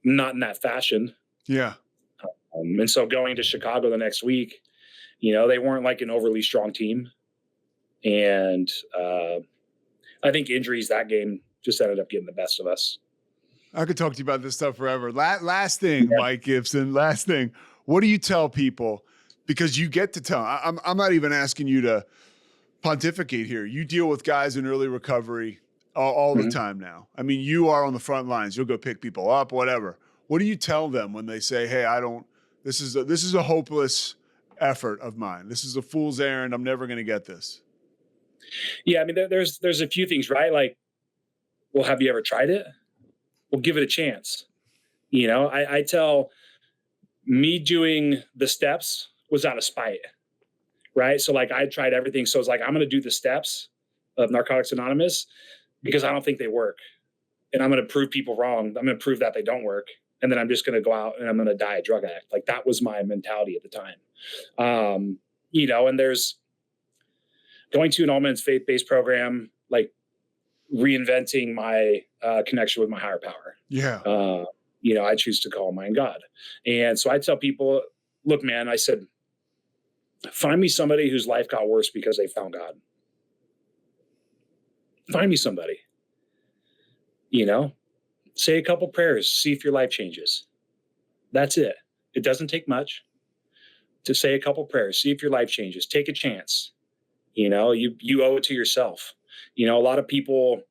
Not in that fashion. Yeah. And so going to Chicago the next week, they weren't like an overly strong team. And I think injuries that game just ended up getting the best of us. I could talk to you about this stuff forever. Last thing, Mike Gibson, last thing. What do you tell people? Because you get to tell. I'm not even asking you to pontificate here. You deal with guys in early recovery all the time now. I mean, you are on the front lines. You'll go pick people up, whatever. What do you tell them when they say, hey, this is a hopeless effort of mine. This is a fool's errand. I'm never going to get this. Yeah, I mean, there's a few things, right? Like, well, have you ever tried it? Well, give it a chance. I tell me doing the steps was out of spite, right? So like I tried everything. So it's like, I'm going to do the steps of Narcotics Anonymous because I don't think they work. And I'm going to prove people wrong. I'm going to prove that they don't work. And then I'm just going to go out and I'm going to die a drug addict. Like that was my mentality at the time. And there's going to an all-men's faith-based program, like reinventing my connection with my higher power. Yeah. I choose to call mine God. And so I tell people, look, man, I said, find me somebody whose life got worse because they found God. Find me somebody, say a couple prayers, see if your life changes. That's it. It doesn't take much to say a couple prayers, see if your life changes, take a chance. You owe it to yourself. A lot of people,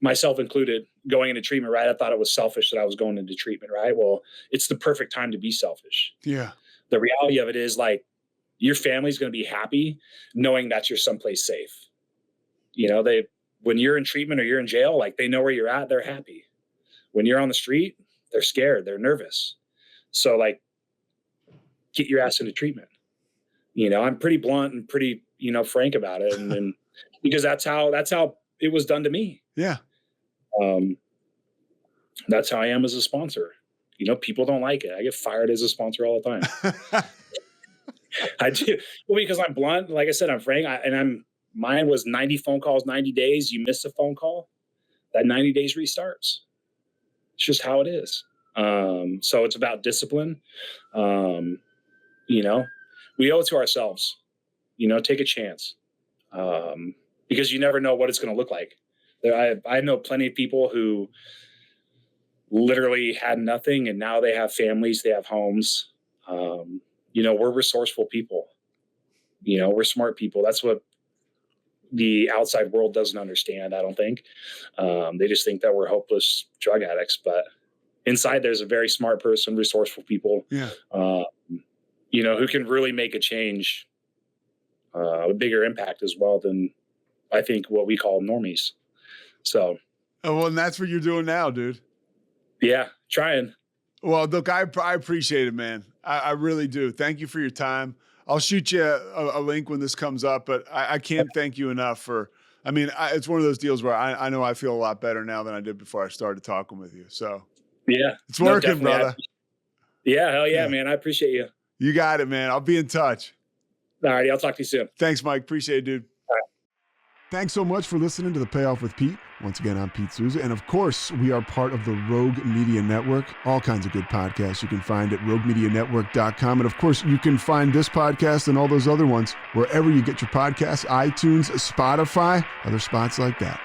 myself included, going into treatment, right? I thought it was selfish that I was going into treatment, right? Well, it's the perfect time to be selfish. Yeah. The reality of it is like your family's going to be happy knowing that you're someplace safe. When you're in treatment or you're in jail, like they know where you're at, they're happy. When you're on the street, they're scared, they're nervous. So like, get your ass into treatment. I'm pretty blunt and pretty, frank about it. And because that's how it was done to me. Yeah. That's how I am as a sponsor. People don't like it. I get fired as a sponsor all the time. I do. Well, because I'm blunt. Like I said, I'm frank. Mine was 90 phone calls, 90 days. You miss a phone call, that 90 days restarts. It's just how it is. So it's about discipline. We owe it to ourselves, take a chance. Because you never know what it's going to look like. I know plenty of people who literally had nothing and now they have families, they have homes. We're resourceful people. We're smart people. That's what the outside world doesn't understand, I don't think. They just think that we're hopeless drug addicts, but inside there's a very smart person, resourceful people, who can really make a change, a bigger impact as well than I think what we call normies. So. Oh, well, and that's what you're doing now, dude. Yeah, trying. Well, look, I appreciate it, man. I really do. Thank you for your time. I'll shoot you a link when this comes up, but I can't thank you enough it's one of those deals where I know I feel a lot better now than I did before I started talking with you. So yeah, it's working, brother. Yeah. Hell yeah, man. I appreciate you. You got it, man. I'll be in touch. All righty. I'll talk to you soon. Thanks, Mike. Appreciate it, dude. Thanks so much for listening to the Payoff with Pete. Once again, I'm Pete Souza. And of course, we are part of the Rogue Media Network. All kinds of good podcasts you can find at roguemedianetwork.com. And of course, you can find this podcast and all those other ones wherever you get your podcasts, iTunes, Spotify, other spots like that.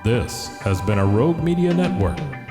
This has been a Rogue Media Network